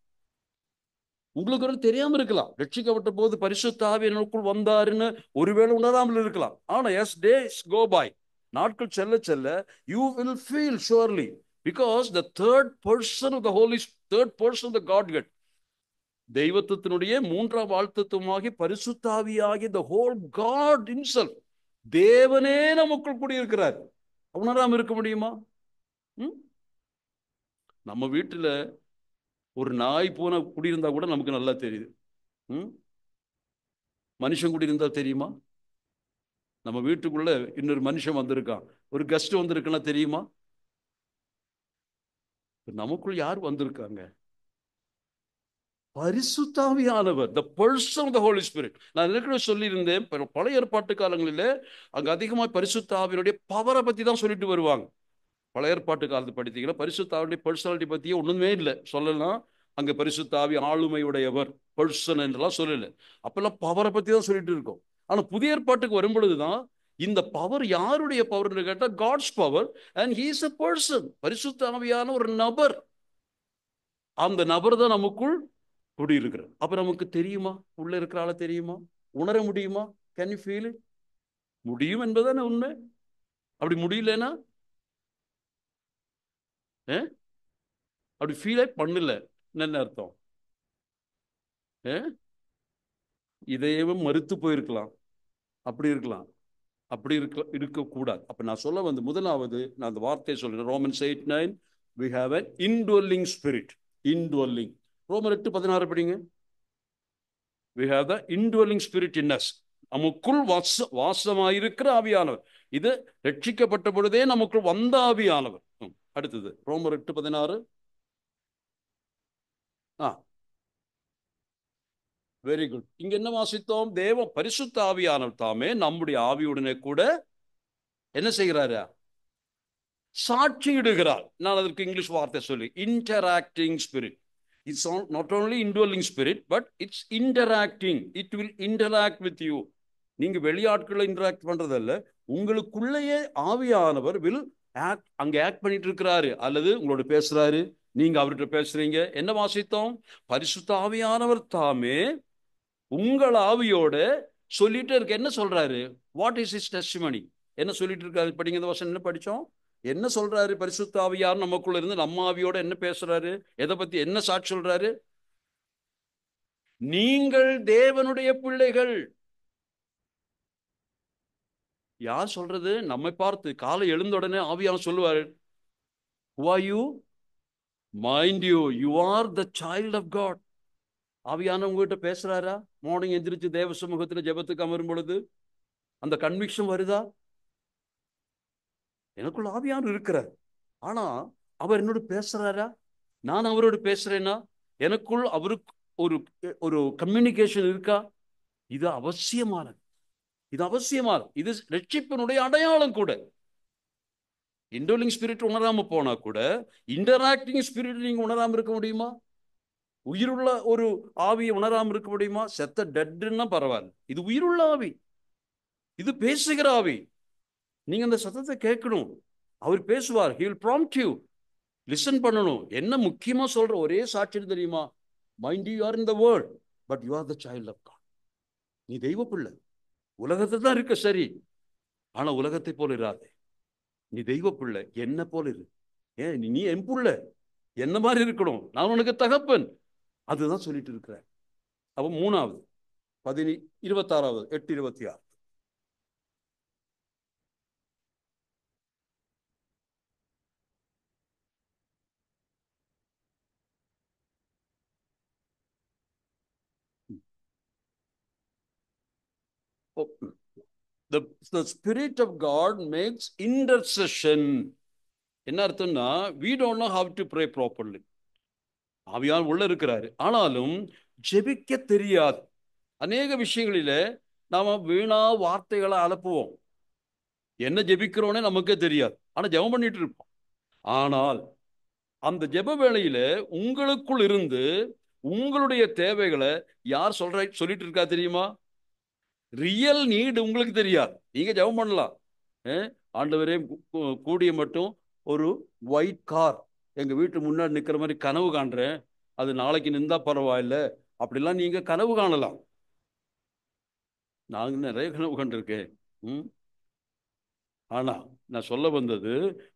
உங்களுக்கு ஒரு தெரியாம இருக்கலாம், ரட்சிக்கப்பட்ட போது பரிசுத்த ஆவி எனக்குள் வந்தாருன்னு ஒருவேளை உணராமல் இருக்கலாம். ஆனா as days go by, நாட்கள் செல்ல செல்ல you will feel surely, because the third person of the Godhead, தெய்வத்தினுடைய மூன்றாம் வாழ்த்தத்துவமாகி பரிசுத்த ஆவியாகி the whole God himself, தேவனே நமக்குள் கூடியிருக்கிறார். உணராம இருக்க முடியுமா? நம்ம வீட்டுல ஒரு நாய் பூனை குடியிருந்தா கூட நமக்கு நல்லா தெரியுது. மனுஷன் குடியிருந்தா தெரியுமா? நம்ம வீட்டுக்குள்ள இன்னொரு மனுஷன் வந்திருக்கான், ஒரு கெஸ்ட் வந்திருக்குன்னா தெரியுமா? நமக்குள் யார் வந்திருக்காங்க? பரிசுத்த ஆவியானவர், the person of the Holy Spirit. நான் ஏற்கனவே சொல்லியிருந்தேன், பழைய ஏற்பாட்டு காலங்களிலே அங்க அதிகமாக பரிசுத்த ஆவியினுடைய பவரை பத்தி தான் சொல்லிட்டு வருவாங்க. பழைய ஏற்பாட்டு காலத்தை படித்தீங்கன்னா பரிசுத்த ஆவியுடைய பர்சனாலிட்டி பத்தியே ஒண்ணுமே இல்லை. சொல்லலாம் அங்க பரிசுத்த ஆவி ஆளுமையுடையவர் பர்சன் என்றெல்லாம் சொல்லல. அப்பெல்லாம் பவரை பத்தி தான் சொல்லிட்டு இருக்கோம். ஆனா புதிய ஏற்பாட்டுக்கு வரும் பொழுதுதான் இந்த பவர் யாருடைய பவர் கேட்டா God's power, and he is a person. பரிசுத்த ஆவியான ஒரு நபர். அந்த நபர் தான் நமக்குள் குடியிருக்கிறார். அப்ப நமக்கு தெரியுமா? உள்ள இருக்கிற ஆள தெரியுமா? உணர முடியுமா? Can you feel it? முடியும் என்பதான உண்மை. அப்படி முடியலன்னா அப்படி ஃபீலே பண்ணல என்ன அர்த்தம்? இதையவும் மறுத்து போயிருக்கலாம். அப்படி இருக்கலாம், அப்படி இருக்கக்கூடாது. அப்ப நான் சொல்ல வந்து முதலாவது நான் அந்த வார்த்தையை சொல்றேன். Romans 8:9, we have an indwelling spirit. Indwelling. ரோமர் 8:16 படிங்க. We have the indwelling spirit in us. நமக்குள் வாசமாயிருக்கிற ஆவியானவர். இது ரட்சிக்கப்பட்ட பொழுதே நமக்குள் வந்த ஆவியானவர். அடுத்தது ரோமர் 8:16. Very good. இங்க என்ன வாசித்தோம்? தேவ பரிசுத்த ஆவியானவர் தாமே நம்முடைய ஆவியுடனே கூட என்ன செய்கிறாரு? சாட்சியிடுகிறார். நான் அதற்கு இங்கிலீஷ் வார்த்தை சொல்லி, interacting spirit. It's not only indwelling spirit, but it's interacting. It will interact with you. நீங்க வெளியாட்களை இன்டராக்ட் பண்றதல்ல, உங்களுக்குள்ளேயே ஆவியானவர் வில் ஆக்ட், அங்க ஆக்ட் பண்ணிட்டு இருக்கிறாரு, அல்லது உங்களோட பேசுறாரு, நீங்க அவர்கிட்ட பேசுறீங்க. என்ன வாசித்தோம்? பரிசுத்த ஆவியானவர் தாமே உங்கள் ஆவியோட சொல்லிட்டு இருக்க. என்ன சொல்றாரு? What is is testimony? என்ன சொல்லிட்டு இருக்காரு? படிங்க இந்த வசனம். என்ன படிச்சோம்? என்ன சொல்றாரு? பரிசுத்த ஆவியார் நமக்குள்ள இருந்து நம்ம ஆவியோட என்ன பேசுறாரு? எதை பத்தி என்ன சாட்சி சொல்றாரு? நீங்கள் தேவனுடைய பிள்ளைகள். யார் சொல்றது? நம்மை பார்த்து காலை எழுந்த உடனே ஆவியானவர் சொல்லுவாரு, who are you? Mind you, you are the child of God. ஆவியானவர் உங்ககிட்ட பேசுறாரா? மார்னிங் எந்திரிச்சு தேவ சமூகத்துல ஜெபத்துக்கு அமரும் பொழுது அந்த கன்விக்ஷன் வருதா? எனக்குள்ள ஆவியானவர் இருக்கிறார், ஆனா அவர் என்னோட பேசுறாரா? நான் அவரோடு பேசுறேன்னா எனக்குள் அவருக்கு ஒரு ஒரு கம்யூனிகேஷன் இருக்கா? இது அவசியமானது. இது அவசியமானது. இது ரட்சிப்பினுடைய அடையாளம் கூட. இன்டோலிங் ஸ்பிரிட் உணராம போனா கூட இன்டராக்டிங் ஸ்பிரிட் நீங்க உணராம இருக்க முடியுமா? உயிருள்ள ஒரு ஆவியை உணராம இருக்க முடியுமா? செத்த டெட்னா பரவாயில்ல, இது உயிருள்ள ஆவி, இது பேசுகிற ஆவி. நீங்க அந்த சத்தத்தை கேட்கணும். அவர் பேசுவார். he will prompt you. Listen பண்ணணும். என்ன முக்கியமா சொல்ற ஒரே சாட்சி தெரியுமா? Mind you are in the world, but you are the child of God. நீ தெய்வ பிள்ளை. உலகத்தை தான் இருக்க சரி, ஆனா உலகத்தை போல இராது. நீ தெய்வ பிள்ளை, என்ன போல இரு. ஏன் நீ என் புள்ள, என்ன மாதிரி இருக்கணும், நான் உனக்கு தகப்பன். அதுதான் சொல்லிட்டு இருக்கிற. அப்ப மூணாவது 26 8:26. The Spirit of God makes intercession. என்ன அர்த்தம்னா, we don't know how to pray properly. ஆவியானவர் உள்ள இருக்கிறாரு, ஆனாலும் ஜெபிக்க தெரியாது. அநேக விஷயங்களில நாம வீணா வார்த்தைகளை அலப்புவோம். என்ன ஜெபிக்கிறோன்னே நமக்கே தெரியாது, ஆனா ஜெபம் பண்ணிட்டு இருப்போம். ஆனால் அந்த ஜெப வேளையில உங்களுக்குள் இருந்து உங்களுடைய தேவைகளை யார் சொல்லிட்டு இருக்கா தெரியுமா? ரியல் நீடு உங்களுக்கு தெரியாது. நீங்க ஜெபம் பண்ணலாம், ஆண்டவரே கூடிய மட்டும் ஒரு ஒயிட் கார் எங்க வீட்டு முன்னாடி நிக்கிற மாதிரி கனவு காண்றேன், அது நாளைக்கு நின்றா பரவாயில்ல, அப்படிலாம் நீங்க கனவு காணலாம். நாங்க நிறைய கனவு கண்டிருக்கேன். ஆனா நான் சொல்ல வந்தது,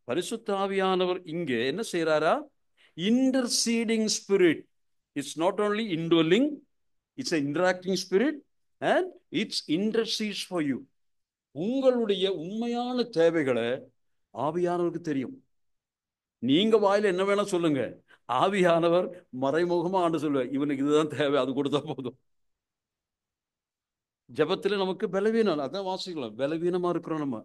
பரிசுத்த ஆவியானவர் இங்கே என்ன செய்யறாரா? Interceding spirit. It's not only indwelling, it's interacting spirit and it's intercedes for you. உங்களுடைய உண்மையான தேவைகளை ஆவியானவருக்கு தெரியும். நீங்க வாயில என்ன வேணா சொல்லுங்க, ஆவியானவர் மறைமுகமா ஆண்டு சொல்லுவார், இவனுக்கு இதுதான் தேவை, அது கொடுத்தா போதும். ஜெபத்துல நமக்கு பலவீனம், அதான் வாசிக்கலாம், பலவீனமா இருக்கிறோம். நம்ம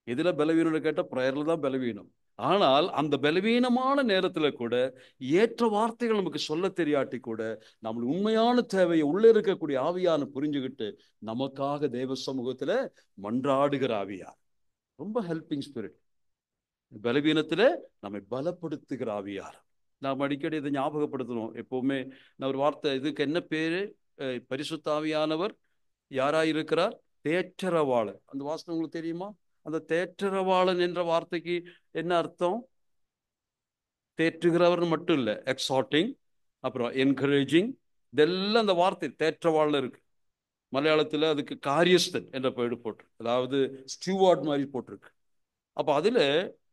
எதுல பலவீனம் கேட்டா பிரயர்ல தான் பலவீனம். ஆனால் அந்த பலவீனமான நேரத்துல கூட ஏற்ற வார்த்தைகள் நமக்கு சொல்ல தெரியாட்டி கூட நம்மளுடைய உண்மையான தேவையை உள்ள இருக்கக்கூடிய ஆவியான புரிஞ்சுக்கிட்டு நமக்காக தேவ சமூகத்துல மன்றாடுகிற ஆவியார். ரொம்ப ஹெல்பிங் ஸ்பிரிட். பலவீனத்துல நம்மை பலப்படுத்துகிற ஆவியார். நாம் அடிக்கடி இதை ஞாபகப்படுத்தணும் எப்பவுமே. நான் ஒரு வார்த்தை, இதுக்கு என்ன பேரு? பரிசுத்த ஆவியானவர் யாராயிருக்கிறார்? தேற்றரவாளன். அந்த வாசனை உங்களுக்கு தெரியுமா? அந்த தேற்றரவாளன் என்ற வார்த்தைக்கு என்ன அர்த்தம்? தேற்றுகிறவர் மட்டும் இல்ல, எக்ஸார்ட்டிங், அப்புறம் என்கரேஜிங், இதெல்லாம் அந்த வார்த்தை தேற்றவாளன் இருக்கு. மலையாளத்துல அதுக்கு காரியஸ்தன் என்ற பெயர் போட்டிருக்கு, அதாவது ஸ்டூவார்ட் மாதிரி போட்டிருக்கு. அப்ப அதுல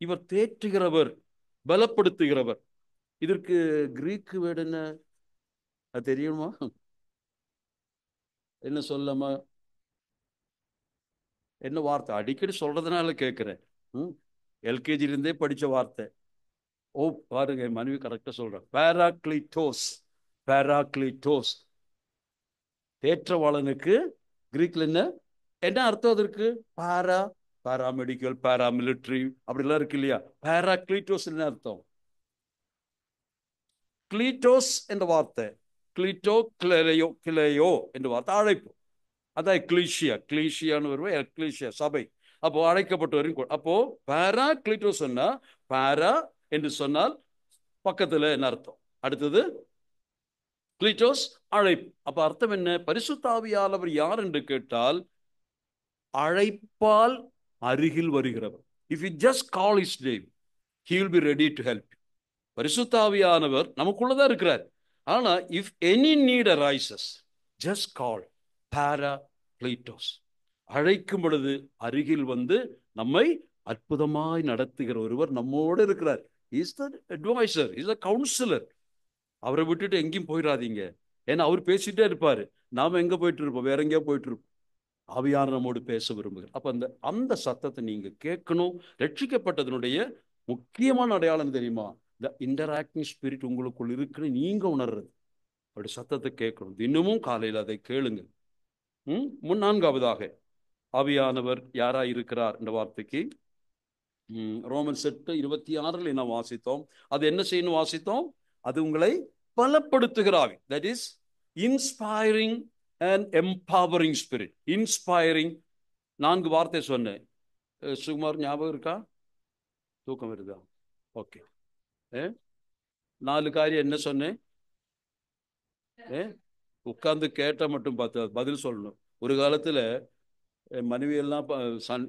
இவர் தேற்றுகிறவர், பலப்படுத்துகிறவர். இதற்கு கிரீக்கு வேர்டு என்ன? அது தெரியுமா? என்ன சொல்லமா? என்ன வார்த்தை? அடிக்கடி சொல்றதுனால கேட்கிறேன். எல்கேஜிலிருந்தே படிச்ச வார்த்தை. ஓ பாருங்க, என் மனைவி கரெக்டா சொல்றேன். பேராக்ளிட்டோஸ். பேராக்ளிட்டோஸ். தேற்றவாளனுக்கு கிரீக்ல என்ன என்ன அர்த்தம்? அதற்கு பாரா, பாராமெடிக்கல், பாராமிலிட்டரி அப்படிலாம் இருக்கு இல்லையா? பேராக்ளிட்டோஸ் என்ன அர்த்தம்? கிளீட்டோஸ் என்ற வார்த்தை, கிளீட்டோ கிளையோ, கிளையோ என்ற வார்த்தை அழைப்பு. அதான் எக்லீஷியா. கிளீஷியான்னு வருவோம், எக்லீஷியா சபை. அப்போ அழைக்கப்பட்டவரின் அப்போ பாராக்ளிட்டோஸ் சொன்னா, பாரா என்று சொன்னால் பக்கத்துல என்ன அர்த்தம்? அடுத்தது கிளிட்டோஸ் அழைப்பு. அப்ப அர்த்தம் என்ன? பரிசுத்த ஆவியானவர் யார் என்று கேட்டால் அழைப்பால் அருகில் வருகிறவர். If you just call his name, he will be ready to help you. பரிசுத்த ஆவியானவர் நமக்குள்ளதான் இருக்கிறார். ஆனா if any need arises, just call Paracletos. அழைக்கும் பொழுது அருகில் வந்து நம்மை அற்புதமாய் நடத்துகிற ஒருவர் நம்மோடு இருக்கிறார். Is the adviser, is the counsellor. அவரை விட்டுட்டு எங்கேயும் போயிடாதீங்க. ஏன்னா அவர் பேசிட்டே இருப்பாரு, நாம எங்க போயிட்டு இருப்போம்? வேற எங்கேயோ போயிட்டு இருப்போம். ஆவியானவர் நம்மோடு பேச விரும்புகிறார். அப்ப அந்த அந்த சத்தத்தை நீங்க கேட்கணும். ரட்சிக்கப்பட்டதனுடைய முக்கியமான அடையாளம் தெரியுமா? இந்த இன்டராக்டிங் ஸ்பிரிட் உங்களுக்குள் இருக்குன்னு நீங்க உணர்றது. அப்படி சத்தத்தை கேட்கணும். இன்னமும் காலையில் அதை கேளுங்க. நான்காவதாக ஆவியானவர் யாராய் இருக்கிறார் என்ற வார்த்தைக்கு ரோமன்ஸ் 8:26 என்ன வாசித்தோம்? அது என்ன செய்யணும் வாசித்தோம்? அது உங்களை பலப்படுத்துகிற ஆவி. That is inspiring and empowering spirit. Inspiring 4 வார்த்தை சொன்னேன். சுகுமார் ஞாபகம் இருக்கா? தூக்கம் வருதா? ஓகே. 4 காரியம் என்ன சொன்னேன்? உட்கார்ந்து கேட்ட மட்டும் பார்த்து பதில் சொல்லணும். ஒரு காலத்துல மனைவி எல்லாம்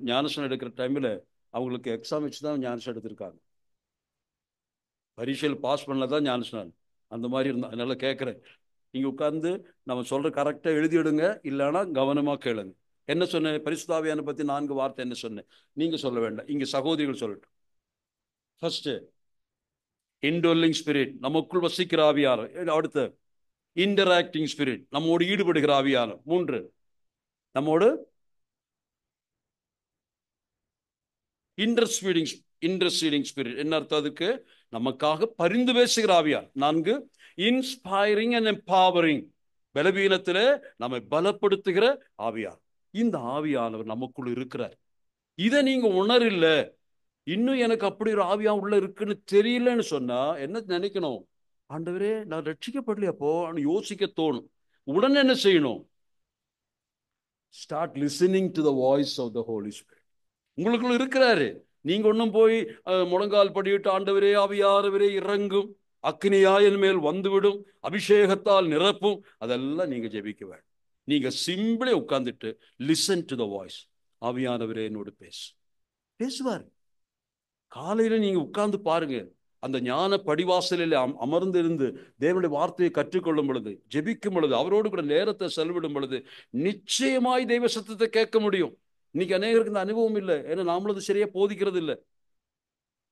ஞானஸ்நானம் எடுக்கிற டைம்ல அவங்களுக்கு எக்ஸாம் வச்சு தான் ஞானஸ்நானம் எடுத்திருக்காங்க. பரீட்சையில் பாஸ் பண்ணதான் ஞானஸ்நானம். அந்த மாதிரி இருந்தா. அதனால கேட்குறேன், நீங்க உட்கார்ந்து நம்ம சொல்ற கரெக்டா எழுதிடுங்க, இல்லைன்னா கவனமா கேளுங்க. என்ன சொன்னேன்? பரிசுத்த ஆவியானை பத்தி 4 வார்த்தை என்ன சொன்னேன்? நீங்க சொல்ல வேண்டாம், இங்க சகோதரிகள் சொல்லட்டும். ஃபர்ஸ்ட் இன்டோலிங் ஸ்பிரிட், நமக்குள் வசிக்கிற ஆவியானவர். அடுத்து இன்டராக்டிங் ஸ்பிரிட், நம்மோடு ஈடுபடுகிற ஆவியானவர். 3 நம்மோடு இன்டர்சீடிங் ஸ்பிரிட். என்ன அர்த்தம் அதுக்கு? நமக்காக பரிந்து பேசுகிற ஆவியார். 4 இன்ஸ்பைரிங் அண்ட் எம்பவரிங், பலவீனத்திலே நம்மை பலப்படுத்துகிற ஆவியார். இந்த ஆவியானவர் நமக்குள் இருக்கிறார். இதை நீங்க உணரில்ல, இன்னும் எனக்கு அப்படி ஒரு ஆவியா உள்ள இருக்குன்னு தெரியலன்னு சொன்னா என்ன நினைக்கணும்? ஆண்டவரே, நான் ரட்சிக்கப்படலையாப்போ யோசிக்க தோணும். உடனே என்ன செய்யணும்? Start listening to the voice of the holy spirit. உங்களுக்குள்ள இருக்கிறாரு. நீங்க ஒன்னும் போய் முழங்கால் படிவிட்டு ஆண்டவரே ஆவியானவரே இறங்கும், அக்னியாய் என் மேல் வந்துவிடும், அபிஷேகத்தால் நிரப்பும், அதெல்லாம் நீங்க ஜெபிக்க வேண்டும். நீங்க சிம்பிளே உட்கார்ந்துட்டு லிசன் டு த வாய்ஸ். ஆவியானவரே என்னோடு பேசுவார். காலையில நீங்க உட்கார்ந்து பாருங்க. அந்த ஞான படிவாசலில் அமர்ந்திருந்து தேவனுடைய வார்த்தையை கற்றுக்கொள்ளும் பொழுது, ஜெபிக்கும் பொழுது, அவரோடு கூட நேரத்தை செலவிடும் பொழுது நிச்சயமாய் தெய்வ சத்தத்தை கேட்க முடியும். இன்னைக்கு அநேகருக்கு இந்த அனுபவம் இல்லை. ஏன்னா நாமளும் சரியா போதிக்கிறது இல்லை.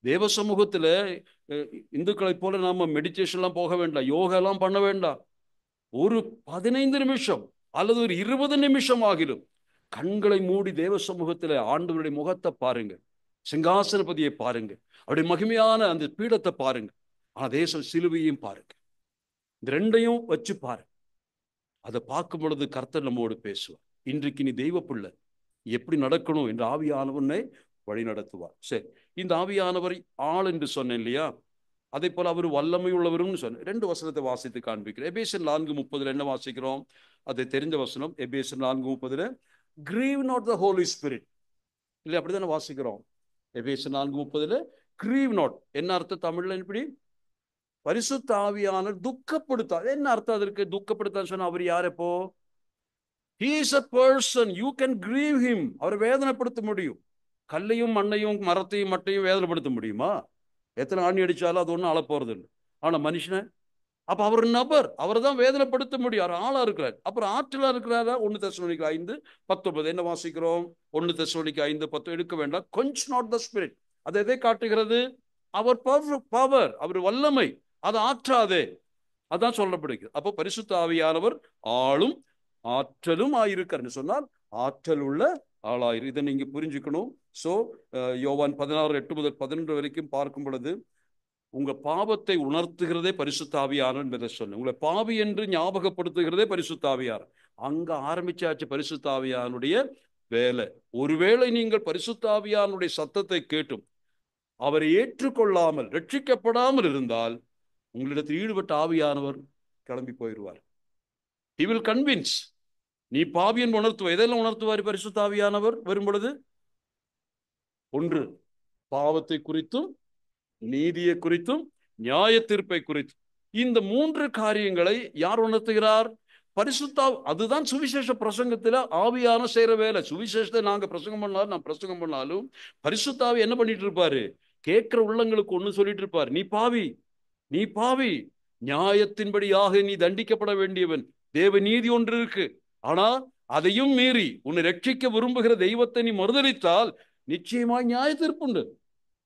தேவ சமூகத்துல இந்துக்களை போல நாம மெடிடேஷன் எல்லாம் போக வேண்டாம், யோகா எல்லாம் பண்ண வேண்டாம். ஒரு 15 நிமிஷம் அல்லது ஒரு 20 நிமிஷம் ஆகிலும் கண்களை மூடி தேவ சமூகத்துல ஆண்டவருடைய முகத்தை பாருங்க, சிங்காசனபதியை பாருங்க, அவருடைய மகிமையான அந்த பீடத்தை பாருங்க, ஆனா தேச சிலுவையும் பாருங்க. இந்த 2ஐயும் வச்சு பாருங்க. அதை பார்க்கும் பொழுது கர்த்தர் நம்மோடு பேசுவார். இன்றைக்கு நீ தெய்வ பிள்ளை, எப்படி நடக்கணும் என்று ஆவியானவனை வழி நடத்துவார். சரி, இந்த ஆவியானவர் ஆள் என்று சொன்னேன் இல்லையா? அதே போல அவர் வல்லமை உள்ளவரும் சொன்னேன். 2 வசனத்தை வாசித்து காண்பிக்கிறேன். எபேசியர் 4:30 என்ன வாசிக்கிறோம்? அது தெரிஞ்ச வசனம். எபேசியர் 4:30 grieve not the holy spirit, இல்லை அப்படித்தானே வாசிக்கிறோம். எபேசியர் 4:30 கிரீவ் நாட் என்ன அர்த்தம் தமிழ்ல? இப்படி பரிசுத்த ஆவியானவர் துக்கப்படுத்தா. என்ன அர்த்தம் அதற்கு? துக்கப்படுத்தான்னு சொன்னா அவர் யார்? எப்போ? He is a person, you can grieve him. அவரை வேதனைப்படுத்த முடியும். கல்லையும் மண்ணையும் மரத்தையும் மட்டையும் வேதனைப்படுத்த முடியுமா? எத்தனை ஆணி அடிச்சாலும் அது ஒன்றும் அழப்போறது இல்லை. ஆனா மனுஷனை, அப்ப அவர் நபர், அவரை தான் வேதனைப்படுத்த முடியும். அவர் ஆளா இருக்கிறார். அப்புறம் ஆற்றலா இருக்கிறாரா? 1 தெசலோனிக்கர் 5:19 என்ன வாசிக்கிறோம்? 1 தெசலோனிக்கர் 5:10 எடுக்க வேண்டாம். quench not the spirit. அது எதை காட்டுகிறது? அவர் பவர், அவர் வல்லமை, அது ஆற்றாதே, அதான் சொல்லப்படுகிறது. அப்போ பரிசுத்த ஆவியானவர் ஆளும் ஆற்றலும் ஆயிருக்காருன்னு சொன்னால் ஆற்றல் உள்ள ஆளாயிரு. இதை நீங்க புரிஞ்சுக்கணும். சோ யோவான் 16:8-11 வரைக்கும் பார்க்கும் பொழுது உங்க பாவத்தை உணர்த்துகிறதே பரிசுத்த ஆவியானவர் என்பதை சொன்னேன். உங்களை பாவி என்று ஞாபகப்படுத்துகிறதே பரிசுத்த ஆவியானவர். அங்க ஆரம்பிச்சாச்சு பரிசுத்த ஆவியானுடைய வேலை. ஒருவேளை நீங்கள் பரிசுத்த ஆவியானுடைய சத்தத்தை கேட்டும் அவரை ஏற்றுக்கொள்ளாமல் ரட்சிக்கப்படாமல் இருந்தால் உங்களிடத்தில் ஈடுபட்ட ஆவியானவர் கிளம்பி போயிடுவார். He will convince. நீ பாவியன் உணர்த்துவ. எதெல்லாம் உணர்த்துவார் பரிசுத்த ஆவியானவர் வரும் பொழுது? ஒன்று பாவத்தை குறித்தும், நீதியை குறித்தும், நியாய தீர்ப்பை குறித்தும். இந்த மூன்று காரியங்களை யார் உணர்த்துகிறார்? பரிசுத்தா. அதுதான் சுவிசேஷ பிரசங்கத்துல ஆவியான செய்யற வேலை. சுவிசேஷத்தை நாங்க பிரசங்கம் பண்ணாலும், நான் பிரசங்கம் பண்ணாலும், பரிசுத்தாவி என்ன பண்ணிட்டு இருப்பாரு? கேட்கிற உள்ளங்களுக்கு ஒண்ணு சொல்லிட்டு இருப்பார். நீ பாவி, நீ பாவி, நியாயத்தின்படியாக நீ தண்டிக்கப்பட வேண்டியவன். தேவ நீதி ஒன்று இருக்கு. ஆனா அதையும் மீறி உன்னை ரட்சிக்க விரும்புகிற தெய்வத்தை நீ மறுதலித்தால் நிச்சயமாய் நியாய தீர்ப்புண்டு.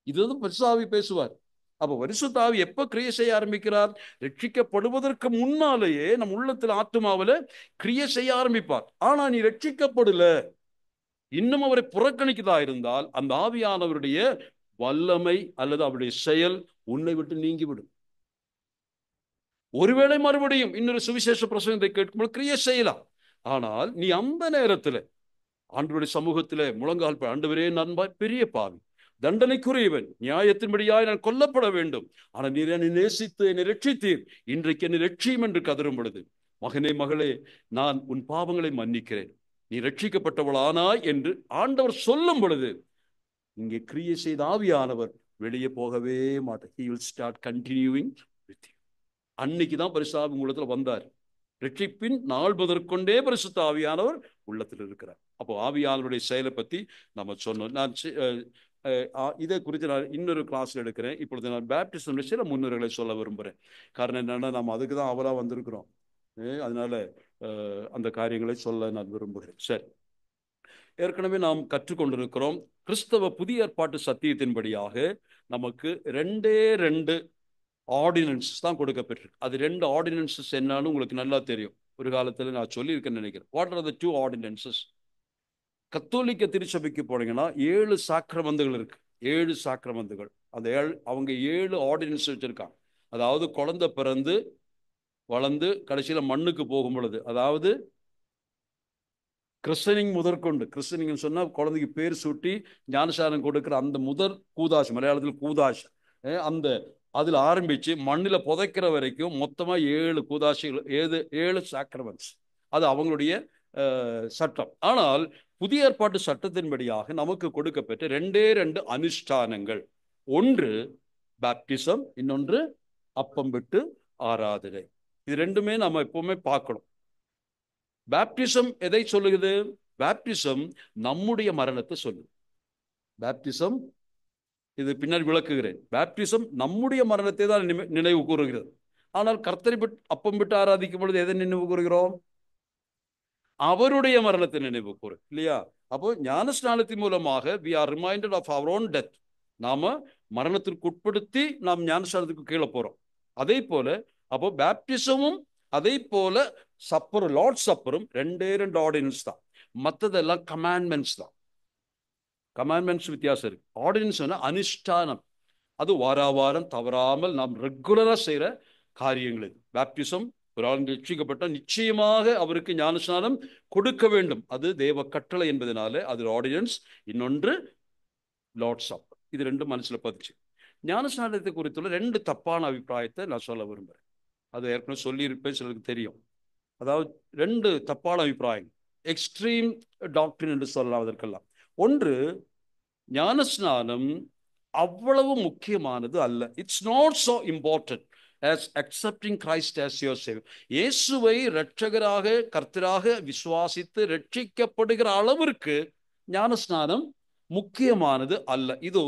இதுதான் பரிசுத்தாவி பேசுவார். அப்ப பரிசுத்தாவி எப்ப கிரியை செய்ய ஆரம்பிக்கிறார்? ரட்சிக்கப்படுவதற்கு முன்னாலேயே நம் உள்ளத்தில், ஆத்துமாவில கிரியை செய்ய ஆரம்பிப்பார். ஆனா நீ ரட்சிக்கப்படல, இன்னும் அவரை புறக்கணிக்கதா இருந்தால் அந்த ஆவியானவருடைய வல்லமை அல்லது அவருடைய செயல் உன்னை விட்டு நீங்கிவிடும். ஒருவேளை மறுபடியும் இன்னொரு சுவிசேஷ பிரசங்கத்தை கேட்கும்போது கிரியை செய்யலாம். ஆனால் நீ அந்த நேரத்தில் ஆண்டவருடைய சமூகத்தில் முழங்கால், ஆண்டவரே நான் பெரிய பாவி, தண்டனைக்குரியவன், நியாயத்தின்படியாய் நான் கொல்லப்பட வேண்டும், ஆனால் நீர் என்னை நேசித்து என்னை ரட்சித்தீர், இன்றைக்கு என்னை ரட்சியும் என்று கதரும் பொழுது, மகனே மகளே, நான் உன் பாவங்களை மன்னிக்கிறேன், நீ ரட்சிக்கப்பட்டவளானாய் என்று ஆண்டவர் சொல்லும் பொழுது இங்கே கிரியை செய்த ஆவியானவர் வெளியே போகவே மாட்டார். He will start continuing with you. அன்னைக்குதான் பரிசுத்த உள்ளத்துல வந்தார். ரட்சிப்பின் நாள் முதற்கொண்டே பரிசுத்த ஆவியானவர் உள்ளத்தில் இருக்கிறார். அப்போ ஆவியானவருடைய செயலை பத்தி நம்ம சொன்னோம். நான் இதை குறித்து நான் இன்னொரு கிளாஸ்ல எடுக்கிறேன். இப்பொழுது நான் பேப்டிசம் சில முன்னுரைகளை சொல்ல விரும்புகிறேன். காரணம் என்னன்னா, நம்ம அதுக்கு தான் அவலா வந்திருக்கிறோம். அதனால அந்த காரியங்களை சொல்ல நான் விரும்புகிறேன். சரி, ஏற்கனவே நாம் கற்றுக்கொண்டிருக்கிறோம். கிறிஸ்தவ புதிய ஏற்பாட்டு சத்தியத்தின்படியாக நமக்கு ரெண்டு ஆர்டினன்சஸ் தான் கொடுக்கப்பட்டிருக்கு. அது ரெண்டு ஆர்டினன்சஸ் என்னன்னு உங்களுக்கு நல்லா தெரியும். ஒரு காலத்தில் நான் சொல்லியிருக்கேன்னு நினைக்கிறேன். What are the two ordinances? கத்தோலிக்க திருச்சபைக்கு போனீங்கன்னா 7 சாக்கிரமந்துகள் இருக்கு. 7 சாக்கிரமந்துகள். அந்த அவங்க 7 ஆர்டினன்ஸ் வச்சிருக்காங்க. அதாவது குழந்தை பிறந்து வளர்ந்து கடைசியில மண்ணுக்கு போகும் பொழுது, அதாவது கிறிஸ்தனிங் முதற்கொண்டு, கிறிஸ்தனிங் சொன்னா குழந்தைக்கு பேர் சூட்டி ஞானசாரம் கொடுக்கிற அந்த முதல் கூதாஷ், மலையாளத்தில் கூதாஷ், அந்த அதுல ஆரம்பிச்சு மண்ணில் புதைக்கிற வரைக்கும் மொத்தமா 7 கூதாசிகள், 7 சாக்ரமெண்ட்ஸ். அது அவங்களுடைய சட்டம். ஆனால் புதிய ஏற்பாட்டு சட்டத்தின்படியாக நமக்கு கொடுக்கப்பட்ட 2 அனுஷ்டானங்கள். ஒன்று பேப்டிசம், இன்னொன்று அப்பம் விட்டு ஆராதனை. இது ரெண்டுமே நம்ம எப்பவுமே பார்க்கணும். பேப்டிசம் எதை சொல்லுகிறது? பேப்டிசம் நம்முடைய மரணத்தை சொல்லுது. பேப்டிசம், இது பின்னர் விளக்குகிறேன். பேப்டிசம் நம்முடைய மரணத்தை தான் நினைவு கூறுகிறது. ஆனால் கர்த்தரை அப்பம் விட்டு ஆராதிக்கும் பொழுது எதை நினைவு கூறுகிறோம்? அவருடைய மரணத்தை நினைவு கூறு, இல்லையா? அப்போ ஞானஸ்நானத்தின் மூலமாக we are reminded of our own death. நாம மரணத்திற்கு உட்படுத்தி நாம் ஞானஸ்நானத்துக்கு கீழே போறோம். அதே போல அப்போ பேப்டிசமும் அதே போல சப்பரும், லார்ட் சப்பரும் 2 ஆர்டினன்ஸ் தான். மற்றதெல்லாம் கமாண்ட்மெண்ட்ஸ் தான். கமாண்ட்மெண்ட்ஸ் வித்தியாசம் இருக்கு. ஆர்டினன்ஸ் அனுஷ்டானம். அது வாராவாரம் தவறாமல் நாம் ரெகுலரா செய்யற காரியங்கள். இது பேப்டிசம். ஒரு ஆள் ரட்சிக்கப்பட்ட நிச்சயமாக அவருக்கு ஞானஸ்நானம் கொடுக்க வேண்டும். அது தேவ கட்டளை என்பதனால அது ஆர்டினன்ஸ். இன்னொன்று லார்ட் சப்பர். இது ரெண்டும் மனசுல பதிச்சு. ஞானஸ்நானத்தை குறித்துள்ள 2 தப்பான அபிப்பிராயத்தை நான் சொல்ல விரும்புகிறேன். அது ஏற்கனவே சொல்லியிருப்பேன், சிலருக்கு தெரியும். அதாவது 2 தப்பான அபிப்பிராயம், எக்ஸ்ட்ரீம் டாக்டரின் என்று சொல்லலாம் அதற்கெல்லாம். ஒன்று, ஞானஸ்நானம் அவ்வளவு முக்கியமானது அல்ல. It's not so important as accepting Christ as your Savior. இயேசுவை இரட்சகராக கர்த்தராக விசுவாசித்து ரட்சிக்கப்படுகிற அளவிற்கு ஞானஸ்நானம் முக்கியமானது அல்ல. இது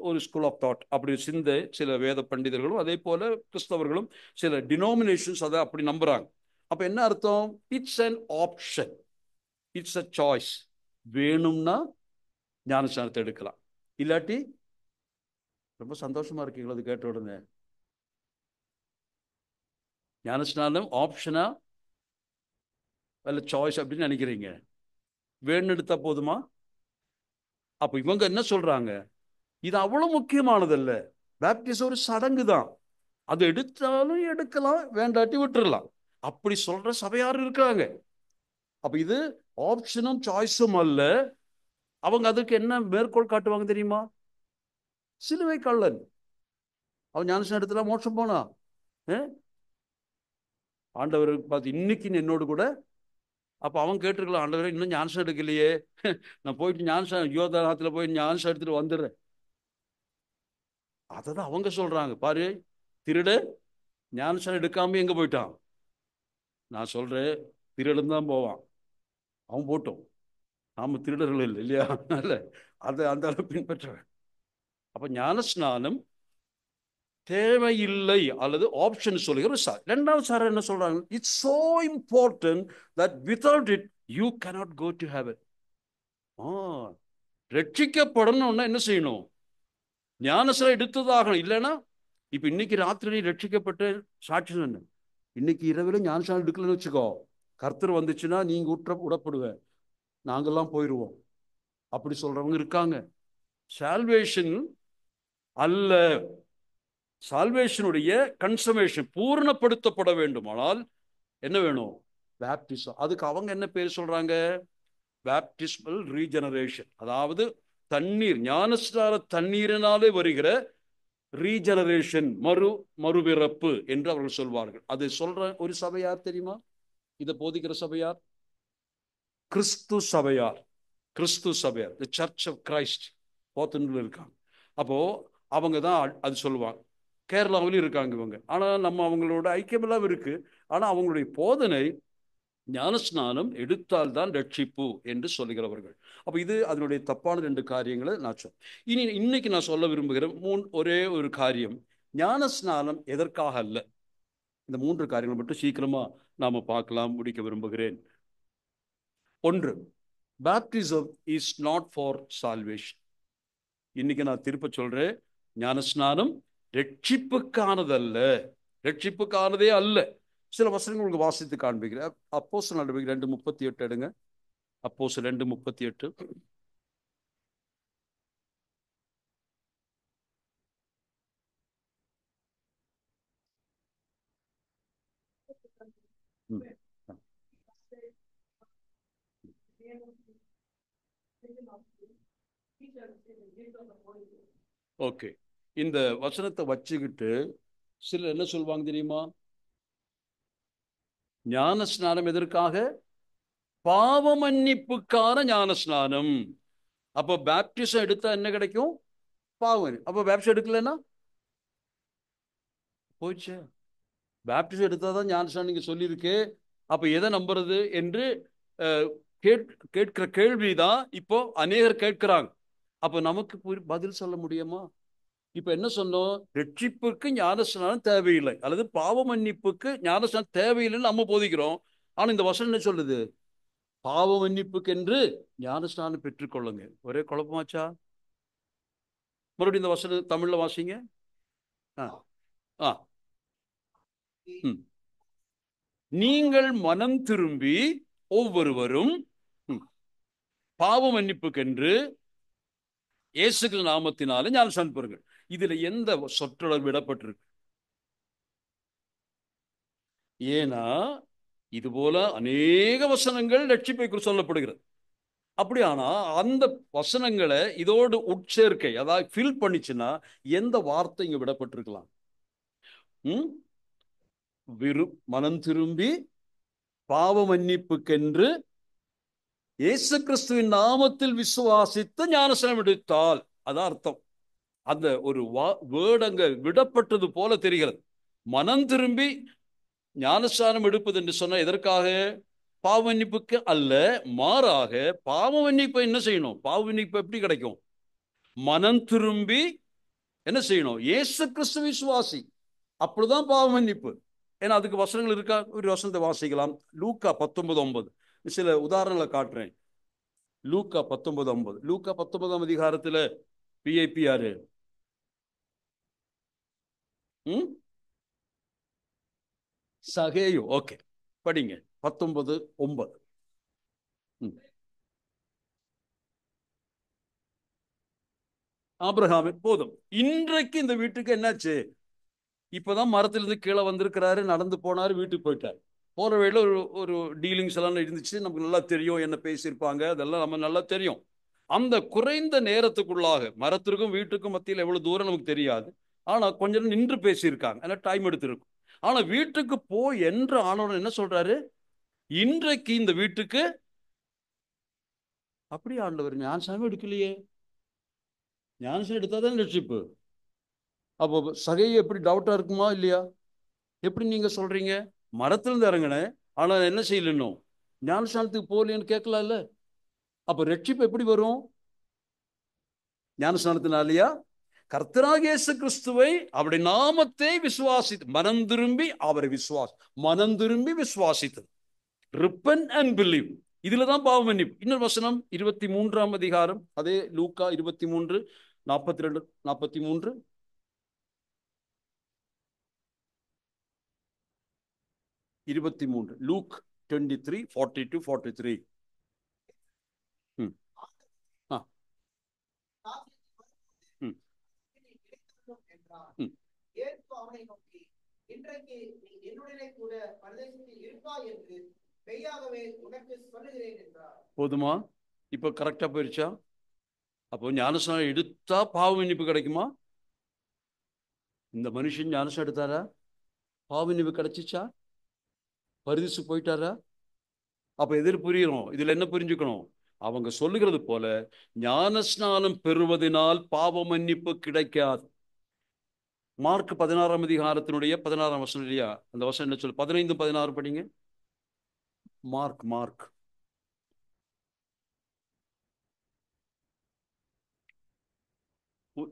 ஒரு ஸ்கூல் ஆஃப் தாட். அப்படி சிந்தை சில வேத பண்டிதர்களும் அதே போல கிறிஸ்தவர்களும் சில டினோமினேஷன்ஸ் அதை அப்படி நம்புறாங்க. அப்ப என்ன அர்த்தம்? It's an option, it's a choice. வேணும்னா ஞானஸ்நானத்தை எடுக்கலாம், இல்லாட்டி ரொம்ப சந்தோஷமா இருக்கீங்களா அது கேட்ட உடனே? ஞானஸ்நானம் ஆப்ஷனா அல்ல சாய்ஸ் அப்படின்னு நினைக்கிறீங்க? வேணும்னு எடுத்தா போதுமா? அப்ப இவங்க என்ன சொல்றாங்க? இது அவ்வளவு முக்கியமானதல்ல. பேப்டிசம் ஒரு சடங்கு தான். அது எடுத்தாலும் எடுக்கலாம், வேண்டாட்டி விட்டுறலாம். அப்படி சொல்ற சபையார் இருக்காங்க. அப்ப இது ஆப்ஷனும் சாய்ஸும் அல்ல. அவங்க அதுக்கு என்ன மேற்கோள் காட்டுவாங்க தெரியுமா? சிலுவை கள்ளன் அவன் ஞானஸ்நானம் எடுத்துல மோட்சம் போனா, ஆண்டவர் பார்த்து இன்னைக்கு என்னோடு கூட அப்ப அவன் கேட்டிருக்கலாம், ஆண்டவரே இன்னும் ஞானசம் எடுக்கலையே, நான் போயிட்டு ஞானசம் யோர்தானத்துல போய் ஞானசம் எடுத்துட்டு வந்துடுறேன். அததான் அவங்க சொல்றாங்க, பாரு திருட ஞானசம் எடுக்காம எங்க போயிட்டான். நான் சொல்றேன், திருடன் தான் போவான், அவன் போட்டோம், நாம திருடர்கள் இல்லை இல்லையா? இல்ல, அதை அந்த அளவு பின்பற்றுவேன். அப்ப ஞானஸ்நானம் தேவையில்லை அல்லது ஆப்ஷன் சொல்லுகிற சார். இரண்டாவது சார் என்ன சொல்றாங்க, it's so important that without it you cannot go to heaven. ரட்சிக்கப்படணும்னா என்ன செய்யணும்? ஞானஸ்நானம் எடுத்ததாகணும். இல்லைன்னா இப்ப இன்னைக்கு ராத்திரி ரட்சிக்கப்பட்டு சாட்சி சொன்ன, இன்னைக்கு இரவில் ஞானஸ்நானம் எடுக்கலன்னு வச்சுக்கோ, கர்த்தர் வந்துச்சுன்னா நீங்க விடப்படுவேன், நாங்கெல்லாம் போயிடுவோம். அப்படி சொல்றவங்க இருக்காங்க. சால்வேஷன் அல்ல, சால்வேஷனுடைய கன்சமேஷன் பூர்ணப்படுத்தப்பட வேண்டுமானால் என்ன வேணும்? பேப்டிசம். அதுக்கு அவங்க என்ன பேர் சொல்றாங்க? பேப்டிஸ்மல் ரீஜெனரேஷன். அதாவது தண்ணீர், ஞானஸ்நான தண்ணீரினாலே வருகிற ரீஜெனரேஷன், மறுபிறப்பு என்று அவர்கள் சொல்வார்கள். அது சொல்ற ஒரு சபையார் தெரியுமா? இதை போதிக்கிற சபையார் கிறிஸ்து சபையார். கிறிஸ்து சபையார், தி சர்ச் ஆஃப் கிரைஸ்ட் போத்தனூர்ல இருக்காங்க. அப்போ அவங்க தான் அது சொல்லுவாங்க. கேரளாவிலும் இருக்காங்க இவங்க. ஆனா நம்ம அவங்களோட ஐக்கியமெல்லாம் இருக்கு. ஆனா அவங்களுடைய போதனை ஞானஸ்நானம் எடுத்தால்தான் ரட்சிப்பு என்று சொல்லுகிறவர்கள். அப்ப இது அதனுடைய தப்பான ரெண்டு காரியங்களை நான் இன்னைக்கு நான் சொல்ல விரும்புகிற ஒரே ஒரு காரியம், ஞானஸ்நானம் எதற்காக அல்ல. இந்த மூன்று காரியங்கள் மட்டும் சீக்கிரமா நாம பார்க்கலாம், முடிக்க விரும்புகிறேன். ஒன்று, baptism is not for salvation. இன்னைக்கு நான் திருப்ப சொல்றேன், ஞானஸ்நானம் ரட்சிப்புக்கானதல்ல, ரட்சிப்புக்கானதே அல்ல. சில வசனங்கள் உங்களுக்கு வாசித்து காண்பிக்கிறேன். அப்போஸ்தலர் நடவடிக்கைகள் 2:38 எடுங்க. அப்போஸ்தலர் 2:38. ஓகே, இந்த வசனத்தை வச்சுக்கிட்டு சிலர் என்ன சொல்வாங்க தெரியுமா? ஞான ஸ்நானம் எதற்காக? பாவ மன்னிப்புக்கான ஞான ஸ்நானம். அப்ப பேப்டிசம் எடுத்தா என்ன கிடைக்கும்? பாவம். அப்ப பேப்டிசம் எடுக்கலன்னா போயிடுச்சு. பேப்டிசம் எடுத்தாதான் ஞான ஸ்நானம் நீங்க சொல்லியிருக்கு. அப்ப எதை நம்புறது என்று கேட்கிற கேள்விதான் இப்போ அநேகர் கேட்கிறாங்க. அப்ப நமக்கு பதில் சொல்ல முடியுமா? இப்ப என்ன சொன்னோம்? ரட்சிப்புக்கு ஞானஸ்நானம் தேவையில்லை, அல்லது பாவ மன்னிப்புக்கு ஞானஸ்நானம் தேவையில்லைன்னு நம்ம போதிக்கிறோம். ஆனா இந்த வசனம் என்ன சொல்லுது? பாவ மன்னிப்புக்கு என்று ஞானஸ்நானம் பெற்றுக்கொள்ளுங்க. ஒரே குழப்பமாச்சா? மறுபடியும் இந்த வசனம் தமிழ்ல வாசிங்க. நீங்கள் மனம் திரும்பி ஒவ்வொருவரும் பாவ மன்னிப்புக்கென்று இயேசு நாமத்தினால ஞானஸ்நானம் பெறுங்கள். இதுல எந்த சொற்றொடர் விடப்பட்டிருக்கு? ஏன்னா இது போல அநேக வசனங்கள் ரட்சிப்பை குறித்து சொல்லப்படுகிறது. அப்படியானா அந்த வசனங்களை இதோடு உட்சேர்க்கை, அதாவது ஃபில் பண்ணிச்சுன்னா எந்த வார்த்தை இங்க விடப்பட்டிருக்கலாம்? மனம் திரும்பி பாவ மன்னிப்புக்கென்று இயேசு கிறிஸ்துவின் நாமத்தில் விசுவாசித்து ஞானஸ்நானம் எடுத்தால், அதான் அர்த்தம். அந்த ஒரு வேர்டு அங்க விடப்பட்டது போல தெரிகிறது. மனம் திரும்பி ஞானஸ்நானம் எடுப்பது என்று சொன்ன எதற்காக? பாவ மன்னிப்புக்கு அல்ல, மாறாக பாவ மன்னிப்பு என்ன செய்யணும்? பாவ மன்னிப்பு எப்படி கிடைக்கும்? மனம் திரும்பி என்ன செய்யணும்? இயேசு கிறிஸ்து விசுவாசி, அப்படிதான் பாவ மன்னிப்பு. ஏன்னா அதுக்கு வசனங்கள் இருக்கா? ஒரு வசனத்தை வாசிக்கலாம். லூக்கா 19:9. சில உதாரணங்களை காட்டுறேன். லூக்கா 19:9. லூக்கா 19ஆம் அதிகாரத்துல விஐபி யாரு? சகேயு. ஓகே, படிங்க 19:9. ஆபிரகாம் போதும். இன்றைக்கு இந்த வீட்டுக்கு என்னாச்சு? இப்பதான் மரத்திலிருந்து கீழே வந்திருக்கிறாரு, நடந்து போனாரு, வீட்டுக்கு போயிட்டார். போற வழியில ஒரு ஒரு டீலிங்ஸ் எல்லாம் இருந்துச்சு, நமக்கு நல்லா தெரியும் என்ன பேசியிருப்பாங்க, அதெல்லாம் நம்ம நல்லா தெரியும். அந்த குறைந்த நேரத்துக்குள்ளாக மரத்திற்கும் வீட்டுக்கும் மத்தியில் எவ்வளவு தூரம் நமக்கு தெரியாது. ஆனா கொஞ்சம் நின்று பேசியிருக்காங்க, டைம் எடுத்திருக்கும். ஆனா வீட்டுக்கு போ என்று ஆனவன் என்ன சொல்றாரு? இன்றைக்கு இந்த வீட்டுக்கு அப்படி ஆண்டவர் ஞானஸ்நானம் எடுக்கலையே. ஞானஸ்நானம் எடுத்தாதான் ரட்சிப்பு. அப்போ சகையை எப்படி டவுட்டா இருக்குமா இல்லையா? எப்படி நீங்க சொல்றீங்க? மரத்திலிருந்து இறங்கினேன், ஆனா என்ன செய்யலன்னும் ஞானஸ்நானத்துக்கு போகலன்னு கேட்கலாம்ல. அப்ப ரட்சிப்பு எப்படி வரும்? ஞானஸ்நானத்தினாலயா? கர்த்தராகிய இயேசு கிறிஸ்துவை, அவருடைய நாமத்தை விசுவாசித்து மனம் திரும்பி அவரை மனம் திரும்பி விசுவாசித்தது. Ribbon and believe. இதுலதான் பாவ மன்னிப்பு. இன்னொரு வசனம் 23ஆம் அதிகாரம், அதே லூக்கா 23 42 43. லூக் 23 42 43. ம். ஆ. ம். ம். போதுமா? இப்ப கரெக்டா போயிருச்சா? அப்போ ஞானஸ்நானம் எடுத்தா பாவ மன்னிப்பு கிடைக்குமா? இந்த மனுஷன் ஞானஸ்நானம் எடுத்தாரா? பாவ மன்னிப்பு கிடைச்சிச்சா? பரிதிச்சு போயிட்டாரா? அப்ப எதிர் புரியணும். இதுல என்ன புரிஞ்சுக்கணும்? அவங்க சொல்லுகிறது போல ஞானஸ்நானம் பெறுவதனால் பாவ மன்னிப்பு கிடைக்காது. மார்க் 16ஆம் அதிகாரத்தினுடைய 16ஆம் வசனம் இல்லையா? அந்த வசனம் என்ன சொல்லு? 15 16 படிங்க. மார்க்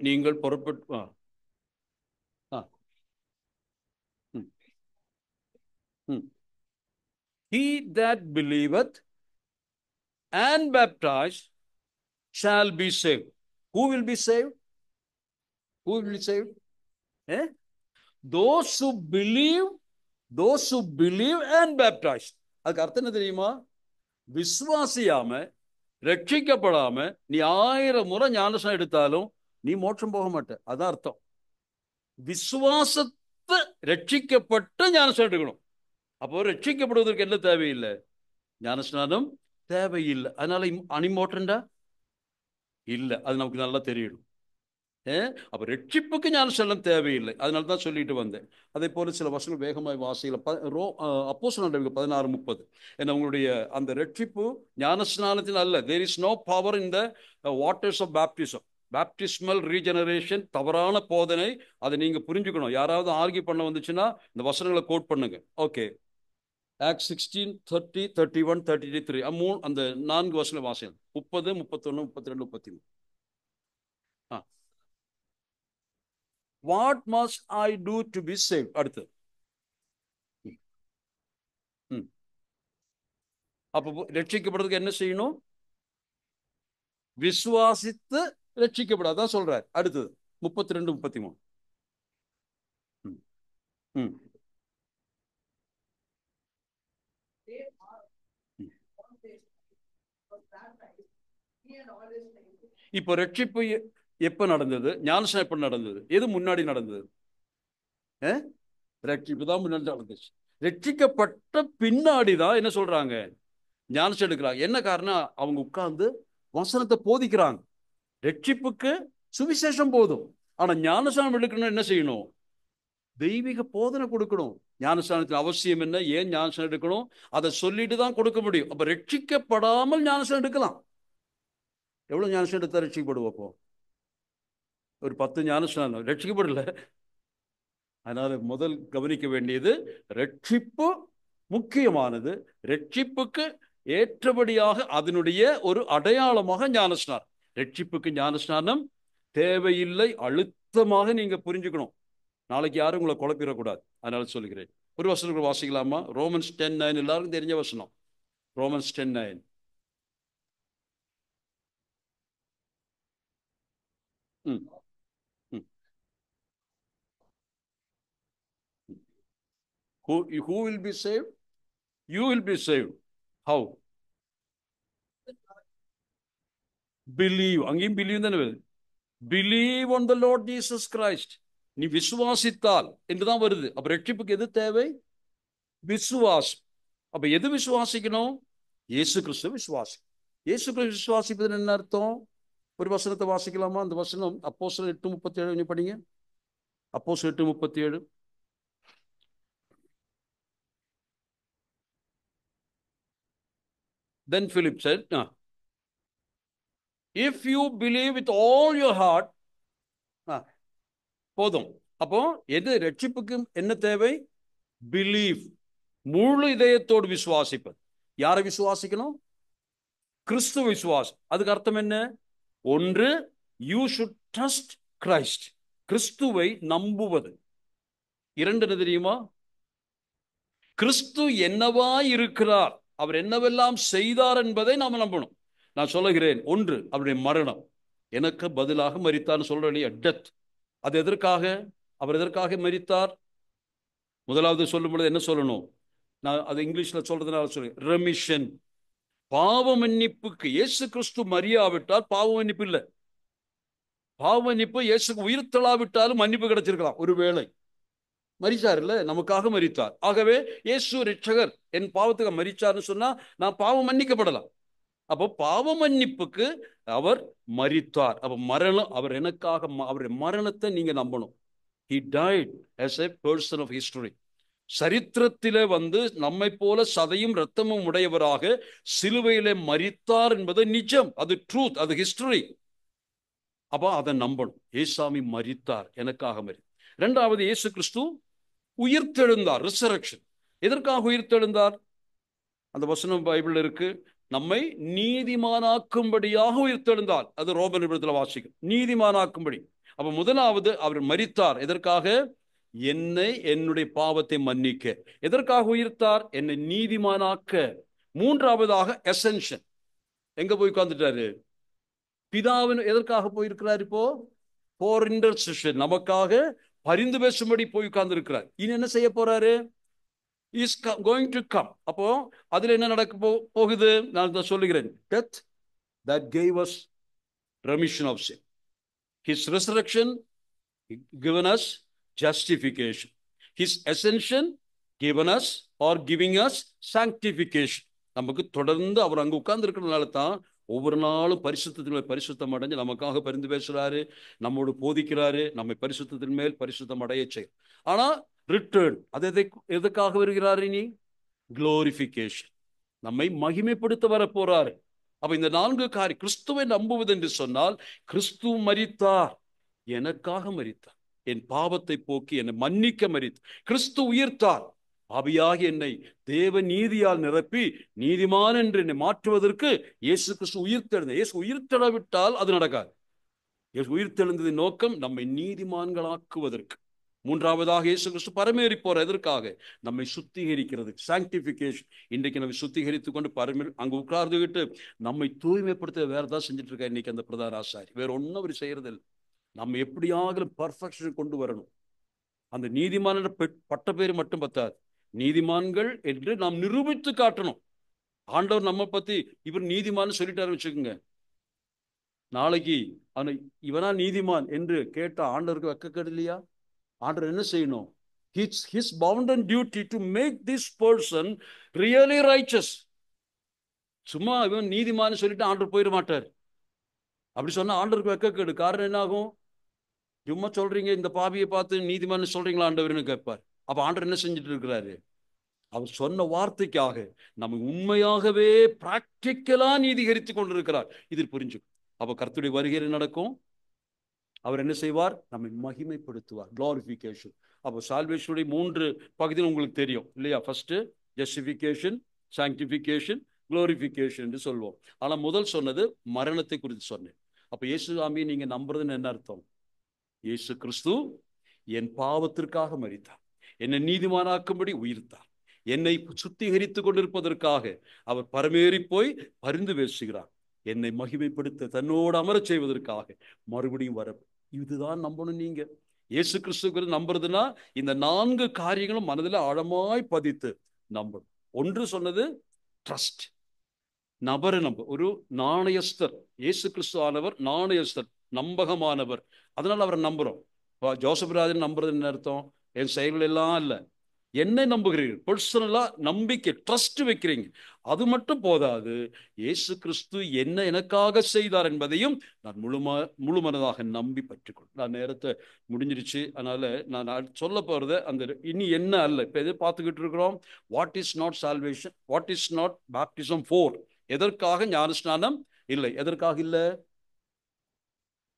நீங்கள் புறப்பட்டு ம், ம். He that believeth and baptized shall be saved. Who will be saved? Who will be saved? Eh? Those who believe and baptized. அதுக்கு அர்த்தம் என்ன தெரியுமா? விசுவாசியாம ரட்சிக்கப்படாம நீ 1000 முறை ஞானஸ்நானம் எடுத்தாலும் நீ மோட்சம் போக மாட்ட. அதான் அர்த்தம். விசுவாசத்தை ரட்சிக்கப்பட்டு ஞானஸ்நானம் எடுக்கணும். அப்போ ரட்சிக்கப்படுவதற்கு என்ன தேவையில்லை? ஞானஸ்நானம் தேவையில்லை. அதனால அனிமோட்டன்டா இல்லை. அது நமக்கு நல்லா தெரியணும். அப்ப ரட்சிப்புக்கு ஞானஸ்நானம் தேவையில்லை. அதனால தான் சொல்லிட்டு வந்தேன். அதே போல சில வசனங்கள் வேகமாய் வாசிக்கல. அப்போஸ்தலர் நடவடிக்கைகள் 16:30. ஏன்னா உங்களுடைய அந்த ரட்சிப்பு ஞானஸ்நானத்தில் அல்ல. There is no power in the waters of baptism. Baptismal regeneration தவறான போதனை. அதை நீங்க புரிஞ்சுக்கணும். யாராவது ஆர்கியூ பண்ண வந்துச்சுன்னா இந்த வசனங்களை கோட் பண்ணுங்க. ஓகே. Acts 16 30 31 33. அந்த 4 வசன வாசகம் 30 31 32 33. What must I do to be saved? அடுத்து. அப்போ ரட்சிக்கப்படுறதுக்கு என்ன செய்யணும்? விசுவாசித்து ரட்சிக்கப்படாதான் சொல்றார். அடுத்தது 32 33. இப்போ ரட்சிப்பு எப்ப நடந்தது? ஞானஸ்நானம் எப்ப நடந்தது? எது முன்னாடி நடந்தது? ரட்சிப்பு தான் முன்னாடி நடந்துச்சு. ரட்சிக்கப்பட்ட பின்னாடிதான் என்ன சொல்றாங்க? ஞானஸ்நானம் எடுக்கிறாங்க. என்ன காரணம்? அவங்க உட்கார்ந்து வசனத்தை போதிக்கிறாங்க. ரட்சிப்புக்கு சுவிசேஷம் போதும். ஆனா ஞானஸ்நானம் எடுக்கணும் என்ன செய்யணும்? தெய்வீக போதனை கொடுக்கணும். ஞானஸ்நானத்தின் அவசியம் என்ன, ஏன் ஞானஸ்நானம் எடுக்கணும், அதை சொல்லிட்டு தான் கொடுக்க முடியும். அப்ப ரட்சிக்கப்படாமல் ஞானஸ்நானம் எடுக்கலாம். எவ்வளவு ஞானஸ்நானம் எடுத்தா ரட்சிக்கப்படுவோம்? அப்போ ஒரு 10 ஞானஸ்நானம் ரட்சிக்கப்படல. அதனால முதல் கவனிக்க வேண்டியது ரட்சிப்பு முக்கியமானது. ரட்சிப்புக்கு ஏற்றபடியாக அதனுடைய ஒரு அடையாளமாக ஞானஸ்நானம். ரட்சிப்புக்கு ஞானஸ்நானம் தேவையில்லை. அழுத்தமாக நீங்க புரிஞ்சுக்கணும். நாளைக்கு யாரும் உங்களை குழப்பிடக்கூடாது. அதனால சொல்லுகிறேன். ஒரு வசனம் வாசிக்கலாமா? ரோமன்ஸ் 10:9. எல்லாருக்கும் தெரிஞ்ச வசனம். Romans 10:9. Who will be saved? You will be saved. How? Believe. அங்கேயும் believe தானே வருது. Believe on the Lord Jesus Christ. நீ விசுவாசித்தால் என்றுதான் வருது. அப்ப ரட்சிப்புக்கு எது தேவை? விசுவாசம். அப்ப எது விசுவாசிக்கணும்? இயேசு கிறிஸ்து விசுவாசி. இயேசு கிறிஸ்து விசுவாசிப்பது என்ன அர்த்தம்? ஒரு வசனத்தை வாசிக்கலாமா? அந்த வசனம் அப்போஸ்தலர் 8:37 படிங்க. அப்போஸ்தலர் 8:37. Then Philip said, if you believe with all your heart, போதும். அப்போ எது ரட்சிப்புக்கு என்ன தேவை? பிலீவ், முழு இதயத்தோடு விசுவாசிப்பது. யாரை விசுவாசிக்கணும்? கிறிஸ்துவ விசுவாசம். அதுக்கு அர்த்தம் என்ன? ஒன்று, யூ ஷுட் ட்ரஸ்ட் கிரைஸ்ட், கிறிஸ்துவை நம்புவது. இரண்டு என்ன தெரியுமா? கிறிஸ்து என்னவா இருக்கிறார், அவர் என்னவெல்லாம் செய்தார் என்பதை நாம் நம்பணும். நான் சொல்லுகிறேன், ஒன்று அவருடைய மரணம், எனக்கு பதிலாக மரித்தார் சொல்றேன், டெத். அது எதற்காக? அவர் எதற்காக மரித்தார்? முதலாவது சொல்லும் பொழுது என்ன சொல்லணும்? நான் அது இங்கிலீஷ்ல சொல்றதுனால சொல்லி, ரெமிஷன், பாவ மன்னிப்புக்கு. இயேசு கிறிஸ்து மரியாவிட்டால் பாவ மன்னிப்பு இல்லை. பாவ மன்னிப்பு இயேசுக்கு உயிர்த்தெழாவிட்டாலும் மன்னிப்பு கிடைச்சிருக்கலாம். ஒருவேளை மரிச்சார் இல்ல, நமக்காக மரித்தார். ஆகவே இயேசு ரட்சகர் என் பாவத்துக்கு மரிச்சார்னு சொன்னா நான் பாவம் மன்னிக்கப்படலாம். அப்போ பாவ மன்னிப்புக்கு அவர் மரித்தார். அப்ப மரணம், அவர் எனக்காக, அவருடைய மரணத்தை நீங்க நம்பணும். He died as a person of history. சரித்திரத்திலே வந்து நம்மை போல சதையும் இரத்தமும் உடையவராக சிலுவையிலே மரித்தார் என்பது நிஜம், அது ட்ரூத், அது ஹிஸ்டரி. அப்ப அதை நம்பணும். ஏசாமி மரித்தார், எனக்காக மரி. இரண்டாவது, இயேசு கிறிஸ்து உயிர்த்தெழுந்தார், ரிசரக்ஷன். எதற்காக உயிர்த்தெழுந்தார்? அந்த வசனம் பைபிள் இருக்கு. நம்மை நீதிமானாக்கும்படியாக உயிர்த்தெழுந்தார். அது ரோமர் நிருபத்தில் வாசிக்கும், நீதிமானாக்கும்படி. அப்ப முதலாவது அவர் மரித்தார். எதற்காக? என்னை, என்னுடைய பாவத்தை மன்னிக்க. எதற்காக உயிர்த்தார்? என்னை நீதிமானாக்க. மூன்றாவதாக எசென்ஷன். எங்க போய் உட்கார்ந்துட்டாரு? பிதாவின் எதற்காக போயிருக்கிறார்? இப்போ ஃபார் இன்டர்செஷன், நமக்காக பரிந்து பேசும்படி போய் உட்கார்ந்து இருக்கிறார். இனி என்ன செய்ய போறாரு? is going to come. அப்போ அதுல என்ன நடக்க போகுது? நான் சொல்லுகிறேன். Death that gave us remission of sin. His resurrection given us justification. His ascension given us or giving us sanctification. நமக்கு தொடர்ந்து அவர் அங்க உட்கார்ந்து இருக்கிறதுனால தான் ஒவ்வொரு நாளும் பரிசுத்தத்தின் பரிசுத்தம் அடைஞ்சு நமக்காக பரிந்து பேசுறாரு, நம்மோடு போதிக்கிறாரு, நம்மை பரிசுத்தத்தின் மேல் பரிசுத்தம் அடைய செய்யும். ஆனா ரிட்டர்ன், அது எதுக்காக வருகிறார்? இனி குளோரிபிகேஷன், நம்மை மகிமைப்படுத்த வர போறாரு. அப்ப இந்த நான்கு காரியம், கிறிஸ்துவை நம்புவது என்று சொன்னால், கிறிஸ்து மரித்தார், எனக்காக மரித்தார், என் பாவத்தை போக்கி என்னை மன்னிக்க மரித்தார். கிறிஸ்து உயிர்த்தார், பாவியாகி என்னை தேவ நீதியால் நிரப்பி நீதிமான் என்று என்னை மாற்றுவதற்கு இயேசு கிறிஸ்து உயிர்த்தெழுந்த. இயேசு உயிர்த்தெழவிட்டால் அது நடக்காது. இயேசு உயிர்த்தெழுந்ததின் நோக்கம் நம்மை நீதிமான்களாக்குவதற்கு. மூன்றாவதாக இயேசு கிறிஸ்து பரமேறி போற எதற்காக? நம்மை சுத்திகரிக்கிறது, சாங்டிபிகேஷன். இன்றைக்கு நம்ம சுத்திகரித்துக் கொண்டு பரமேறி அங்க உட்கார்ந்துகிட்டு நம்மை தூய்மைப்படுத்த வேற ஏதாவது செஞ்சுட்டு இருக்கா இன்னைக்கு அந்த பிரதான ஆசாரி? வேற ஒன்னும் அவர் செய்யறதில்லை. நம்ம எப்படியாக பர்ஃபெக்ஷன் கொண்டு வரணும். அந்த நீதிமான பட்ட பேரு மட்டும் பத்தாது, நீதிமான்கள் என்று நாம் நிரூபித்து காட்டணும். ஆண்டவர் நம்ம பத்தி இவர் நீதிமான் சொல்லிட்டாரு வச்சுக்கோங்க, நாளைக்கு அவனை இவனா நீதிமான் என்று கேட்ட ஆண்டவருக்கு வெட்கக்கேடு இல்லையா? ஆண்டவர் என்ன செய்யணும்? His bounden duty to make this person really righteous. சும்மா இவன் நீதிமான் சொல்லிட்டு ஆண்டவர் போயிட மாட்டார். அப்படி சொன்னா ஆண்டவருக்கு வெட்கக்கேடு. காரணம் என்ன ஆகும்? சும்மா சொல்றீங்க, இந்த பாவியை பார்த்து நீதிமான் சொல்றீங்களா ஆண்டவர்னு கேட்பார். அப்ப ஆண்டவர் என்ன செஞ்சுட்டு இருக்கிறாரு? அவர் சொன்ன வார்த்தைக்காக நம்ம உண்மையாகவே பிராக்டிக்கலா நீதிகரித்து கொண்டிருக்கிறார். இது புரிஞ்சுக்கும். அப்ப கர்த்தருடைய வருகை நடக்கும். அவர் என்ன செய்வார்? நம்மை மகிமைப்படுத்துவார், குளோரிபிகேஷன். அப்போ சால்வேஷனுடைய மூன்று பகுதியில் உங்களுக்கு தெரியும் இல்லையா? ஃபர்ஸ்ட் ஜஸ்டிஃபிகேஷன், சாங்டிஃபிகேஷன், குளோரிபிகேஷன் என்று சொல்வோம். ஆனா முதல் சொன்னது மரணத்தை குறித்து சொன்னேன். அப்ப இயேசு சாமியை நீங்க நம்புறதுன்னு என்ன அர்த்தம்? இயேசு கிறிஸ்து என் பாவத்திற்காக மரித்தார், என்னை நீதிமானாக்கும்படி உயிர்த்தார், என்னை சுத்திகரித்துக் கொண்டிருப்பதற்காக அவர் பரமேறி போய் பரிந்து பேசுகிறார், என்னை மகிமைப்படுத்த தன்னோடு அமரச் செய்வதற்காக மறுபடியும் வர. இதுதான் நம்பணும். நீங்க இயேசு கிறிஸ்து நம்புறதுன்னா இந்த நான்கு காரியங்களும் மனதில் ஆழமாய் பதித்து நம்பணும். ஒன்று சொன்னது ட்ரஸ்ட், நபரை நம்ப. ஒரு நாணயஸ்தர், இயேசு கிறிஸ்து ஆனவர் நாணயஸ்தர், நம்பகமானவர். அதனால அவரை நம்புறோம். ஜோசப் ராஜன் நம்புறது என்ன அர்த்தம்? என் செயல்கள் எல்லாம் இல்ல, என்னை நம்புகிறீர்கள், பர்சனலா நம்பிக்கை, ட்ரஸ்ட் வைக்கிறீங்க. அது மட்டும் போதாது, இயேசு கிறிஸ்து என்ன எனக்காக செய்தார் என்பதையும் நான் முழு மனதாக நம்பி பற்றிக்கொள். நான் நேரத்தை முடிஞ்சிருச்சு, அதனால நான் சொல்ல போறது அந்த இனி என்ன அல்ல. இப்ப எது பார்த்துக்கிட்டு இருக்கிறோம்? What is not salvation, what is not baptism for, எதற்காக ஞானஸ்நானம் இல்லை? எதற்காக இல்லை?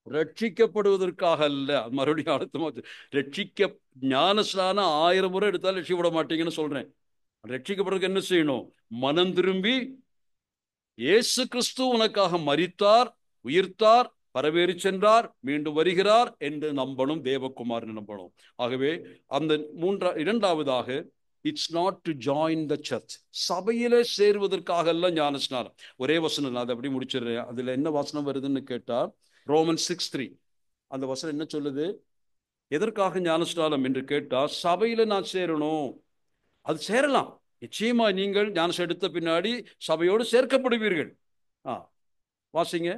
ரட்சிக்கப்படுவதற்காக அல்ல. மறுபடியும் அடுத்த ரட்சிக்க ஞானஸ்நானம் 1000 முறை எடுத்தாலும் ரட்சிக்கப்பட மாட்டீங்கன்னு சொல்றேன். ரட்சிக்கப்படுறதுக்கு என்ன செய்யணும்? மனம் திரும்பி இயேசு கிறிஸ்து உனக்காக மரித்தார், உயிர்த்தார், பரவேறி சென்றார், மீண்டும் வருகிறார் என்று நம்பணும், தேவகுமார் நம்பணும். ஆகவே அந்த இரண்டாவதாக, it's not to join the church. சபையிலே சேருவதற்காக எல்லாம் ஞானஸ்நானம். ஒரே வசனம், நான் அதை அப்படி முடிச்சிடுறேன். அதுல என்ன வசனம் வருதுன்னு கேட்டா ரோமன் 6:3. அந்த வசனம் என்ன சொல்லுது? எதற்காக ஞானஸ்நானம் என்று கேட்டா, சபையில நான் சேரணும். அது சேரலாம், நிச்சயமா. நீங்கள் ஞானஸ்நானம் எடுத்த பின்னாடி சபையோடு சேர்க்கப்படுவீர்கள். வாசிங்க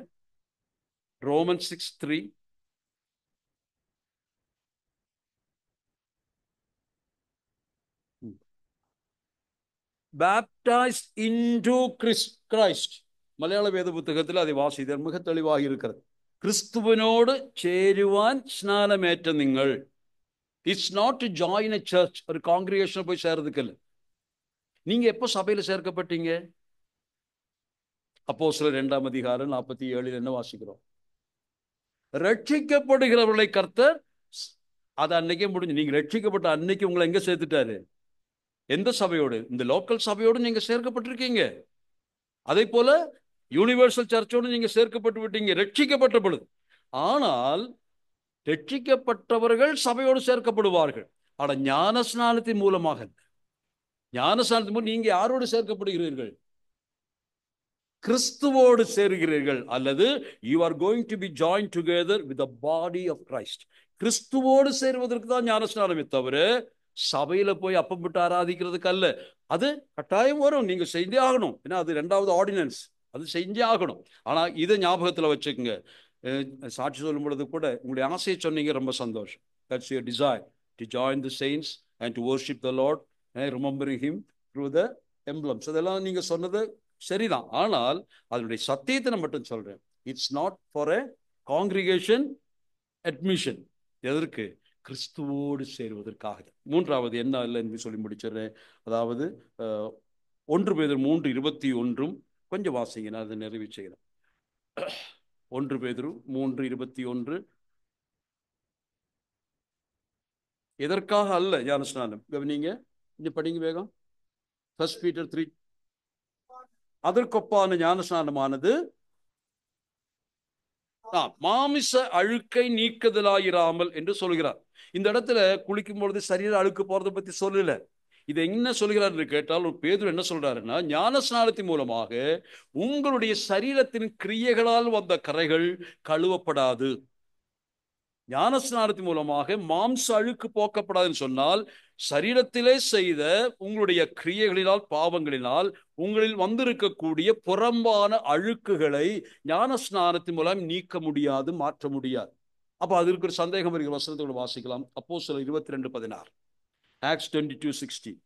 ரோமன் 6:3. Baptized into Christ. மலையாள வேத புத்தகத்தில் அதை வாசித்தார், மிக தெளிவாக இருக்கிறது. கிறிஸ்துவனோடு சேருவான் ஸ்நானமேற்ற நீங்கள். It's not to join a church. ஒரு காங்கிரிகேஷன் போய் சேர்றதுக்கு இல்லை. நீங்க எப்போ சபையில சேர்க்கப்பட்டீங்க? அப்போஸ்தலர் 2ஆம் அதிகாரம் 47 என்ன வாசிக்கிறோம்? ரட்சிக்கப்படுகிறவர்களை கர்த்தர், அது அன்னைக்கே முடிஞ்சு. நீங்க ரட்சிக்கப்பட்ட அன்னைக்கு உங்களை எங்க சேர்த்துட்டாரு? எந்த சபையோடு? இந்த லோக்கல் சபையோடு நீங்க சேர்க்கப்பட்டிருக்கீங்க. அதே போல யூனிவர்சல் சர்ச்சோடு நீங்க சேர்க்கப்பட்டு விட்டீங்க, ரட்சிக்கப்பட்ட பொழுது. ஆனால் ரட்சிக்கப்பட்டவர்கள் சபையோடு சேர்க்கப்படுவார்கள். ஆனா ஞானஸ்நானத்தின் மூலமாக. ஞானஸ்நானத்தின் மூலம் நீங்க யாரோடு சேர்க்கப்படுகிறீர்கள்? கிறிஸ்துவோடு சேருகிறீர்கள். அல்லது you are going to be joined together with the body of Christ. கிறிஸ்துவோடு சேருவதற்கு தான் ஞானஸ்நானமே தவிர சபையில போய் அப்பம் விட்டு ஆராதிக்கிறதுக்கு அல்ல. அது கட்டாயம் வரும், நீங்க செஞ்சே ஆகணும். ஏன்னா அது 2வது ஆர்டினன்ஸ், அது செஞ்சே ஆகணும். ஆனா இதை ஞாபகத்துல வச்சுக்கோங்க. சாட்சி சொல்லும் பொழுது கூட உங்களுடைய ஆசையை சொன்னீங்க, ரொம்ப சந்தோஷம். That's your desire to join the saints and to worship the Lord and remembering him through the emblems. அதெல்லாம் நீங்க சொன்னது சரிதான். ஆனால் அதனுடைய சத்தியத்தை நான் மட்டும் சொல்றேன். It's not for a congregation admission. எதற்கு? கிறிஸ்துவோடு சேருவதற்காக. மூன்றாவது என்ன இல்லை என்று சொல்லி முடிச்சிடுறேன். அதாவது 1 பேதுரு 3:21 கொஞ்சம் வாசிங்க, நான் அதை நிறைவு செய்கிறேன். 1 பேதுரு 3:21. எதற்காக அல்ல ஞானஸ்நானம்? கவனிங்க, இங்க படிங்க வேகம். 1 Peter 3. அதற்கொப்பான ஞானஸ்நானமானது மாமிச அழுக்கை நீக்குதலாயிராமல் என்று சொல்கிறார். இந்த இடத்துல குளிக்கும் பொழுது சரீர அழுக்கு போறதை பத்தி சொல்லல. இது என்ன சொல்கிறார் என்று கேட்டால், ஒரு பேதுரு என்ன சொல்றாருன்னா, ஞானஸ்நானத்தின் மூலமாக உங்களுடைய சரீரத்தின் கிரியைகளால் வந்த கரைகள் கழுவப்படாது. ஞானஸ்நானத்தின் மூலமாக மாம்ச அழுக்கு போக்கப்படாதுன்னு சொன்னால், சரீரத்திலே செய்த உங்களுடைய கிரியைகளினால், பாவங்களினால் உங்களில் வந்திருக்கக்கூடிய புறம்பான அழுக்குகளை ஞானஸ்நானத்தின் மூலம் நீக்க முடியாது, மாற்ற முடியாது. அப்ப அது இருக்கிற சந்தேகம் இருக்கிற வசனத்தோடு வாசிக்கலாம். அப்போஸ்தலர் 22:16. Acts 22:16.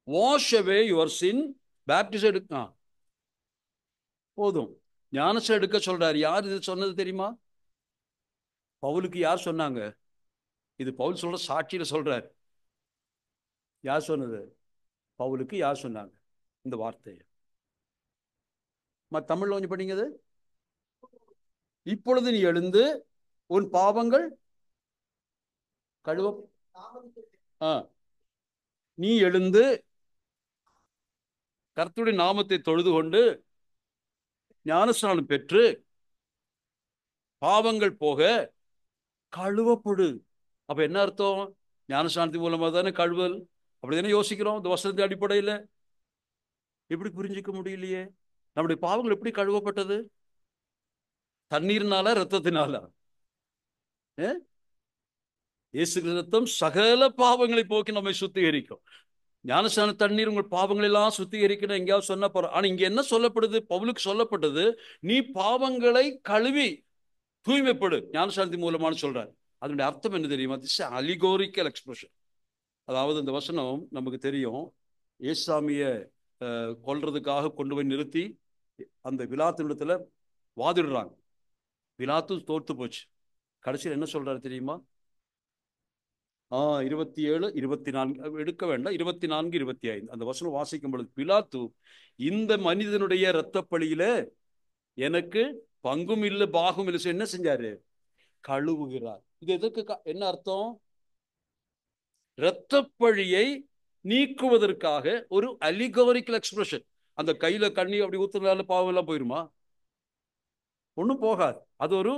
Wash away your sin. Baptism போதும். ஞானஸ்நானம் எடுக்க சொல்றாரு. யார் இது சொன்னது தெரியுமா? பவுலுக்கு யார் சொன்னாங்க? இது பவுல் சொல்ற சாட்சியில சொல்றாரு. யார் சொன்னது? பவுலுக்கு யார் சொன்னாங்க இந்த வார்த்தையை? தமிழ்ல கொஞ்சம் படிங்க. இப்பொழுது நீ எழுந்து உன் பாவங்கள் கழுவ. நீ எழுந்து கர்த்தருடைய நாமத்தை தொழுது கொண்டு ஞானஸ்நானம் பெற்று பாவங்கள் போக கழுவப்படு. அப்ப என்ன அர்த்தம்? ஞானஸ்நானத்தின் மூலமா தானே கழுவல். அப்படிதானே யோசிக்கிறோம் இந்த வசனத்தின் அடிப்படையில். எப்படி புரிஞ்சிக்க முடியலையே? நம்முடைய பாவங்கள் எப்படி கழுவப்பட்டது? தண்ணீர்னால, ரத்தத்தினால? இயேசு ரத்தம் சகல பாவங்களை போக்கி நம்மை சுத்திகரிக்கும். ஞானஸ்நான தண்ணீர் உங்கள் பாவங்கள் எல்லாம் சுத்திகரிக்கணும் எங்கேயாவது சொன்ன போறோம். ஆனா இங்க என்ன சொல்லப்படுது? பவுலுக்கு சொல்லப்பட்டது, நீ பாவங்களை கழுவி தூய்மைப்படு ஞானஸ்நானத்தின் மூலமானு சொல்றாரு. அதனுடைய அர்த்தம் என்ன தெரியுமா? This allegorical expression. அதாவது இந்த வசனம் நமக்கு தெரியும். ஏசாமிய கொல்றதுக்காக கொண்டு போய் நிறுத்தி அந்த பிலாத்தினிடத்துல வாதிடுறாங்க. பிலாத்து தோற்று போச்சு. கடைசியில் என்ன சொல்றாரு தெரியுமா? 27, 24 எடுக்க வேண்டாம், 24, 25 அந்த வசனம் வாசிக்கும் பொழுது, பிலாத்து இந்த மனிதனுடைய இரத்த பழியில எனக்கு பங்கும் இல்லை பாகும் இல்லை, என்ன செஞ்சாரு? கழுவுகிறார். இது எதற்கு? என்ன அர்த்தம்? இரத்த பழியை நீக்குவதற்காக ஒரு அலிகோரிக்கல் எக்ஸ்பிரஷன். அந்த கையில கண்ணி அப்படி ஊத்துறதுனால பாவம் எல்லாம் போயிருமா? ஒன்றும் போகாது. அது ஒரு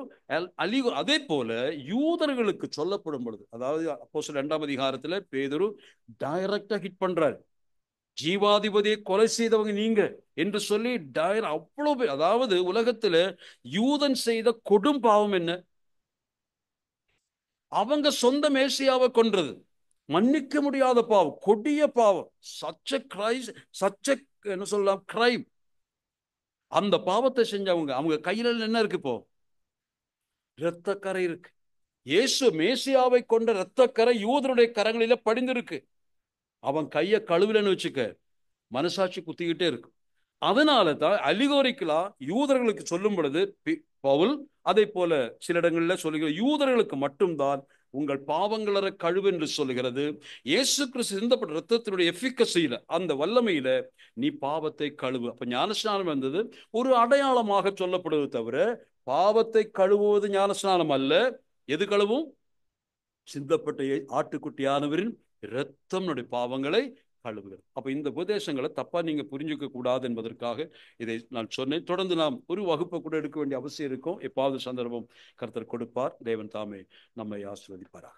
அதே போல யூதர்களுக்கு சொல்லப்படும் பொழுது, அதாவது அப்போஸ்தலர் 2ஆம் அதிகாரத்துல பேதுரு டைரக்டா ஹிட் பண்றாரு. ஜீவாதிபதியை கொலை செய்தவங்க நீங்க என்று சொல்லி அவ்வளவு பேர். அதாவது உலகத்துல யூதன் செய்த கொடும் பாவம் என்ன? அவங்க சொந்த மேசியாவை கொன்றது. மன்னிக்க முடியாத பாவம், கொடிய பாவம். சச்ச கிரைஸ், சச்ச என்ன சொல்லலாம், கிரைம். அந்த பாவத்தை செஞ்சவங்க, அவங்க கையில என்ன இருக்கு இப்போ? இரத்தக்கரை இருக்கு. இயேசு மேசியாவை கொண்ட இரத்தக்கரை யூதருடைய கரங்களில படிந்திருக்கு. அவன் கையை கழுவிலன்னு வச்சுக்க, மனசாட்சி குத்திக்கிட்டே இருக்கு. அதனால தான் அலிகோரிக்கலா யூதர்களுக்கு சொல்லும் பொழுது பவுல் அதை போல சில இடங்களில் சொல்லுகிற, யூதர்களுக்கு மட்டும்தான் உங்கள் பாவங்களற கழுவு என்று சொல்லுகிறது. இயேசு கிறிஸ்து சிந்தப்பட்ட ரத்தத்தினுடைய எஃபிகசியில, அந்த வல்லமையில நீ பாவத்தை கழுவு. அப்ப ஞானஸ்நானம் வந்தது ஒரு அடையாளமாக சொல்லப்படுவது தவிர, பாவத்தை கழுவுவது ஞானஸ்நானம் அல்ல. எது கழுவும்? சிந்தப்பட்ட ஆட்டுக்குட்டியானவரின் இரத்தம் நம்முடைய பாவங்களை கழுவுகிறது. அப்ப இந்த உபதேசங்களை தப்பா நீங்க புரிஞ்சுக்க கூடாது என்பதற்காக இதை நான் சொன்னேன். தொடர்ந்து நாம் ஒரு வகுப்பை கூட எடுக்க வேண்டிய அவசியம் இருக்கும். எப்பாவது சந்தர்ப்பம் கர்த்தர் கொடுப்பார். தேவன் தாமே நம்மை ஆசீர்வதிப்பாராக.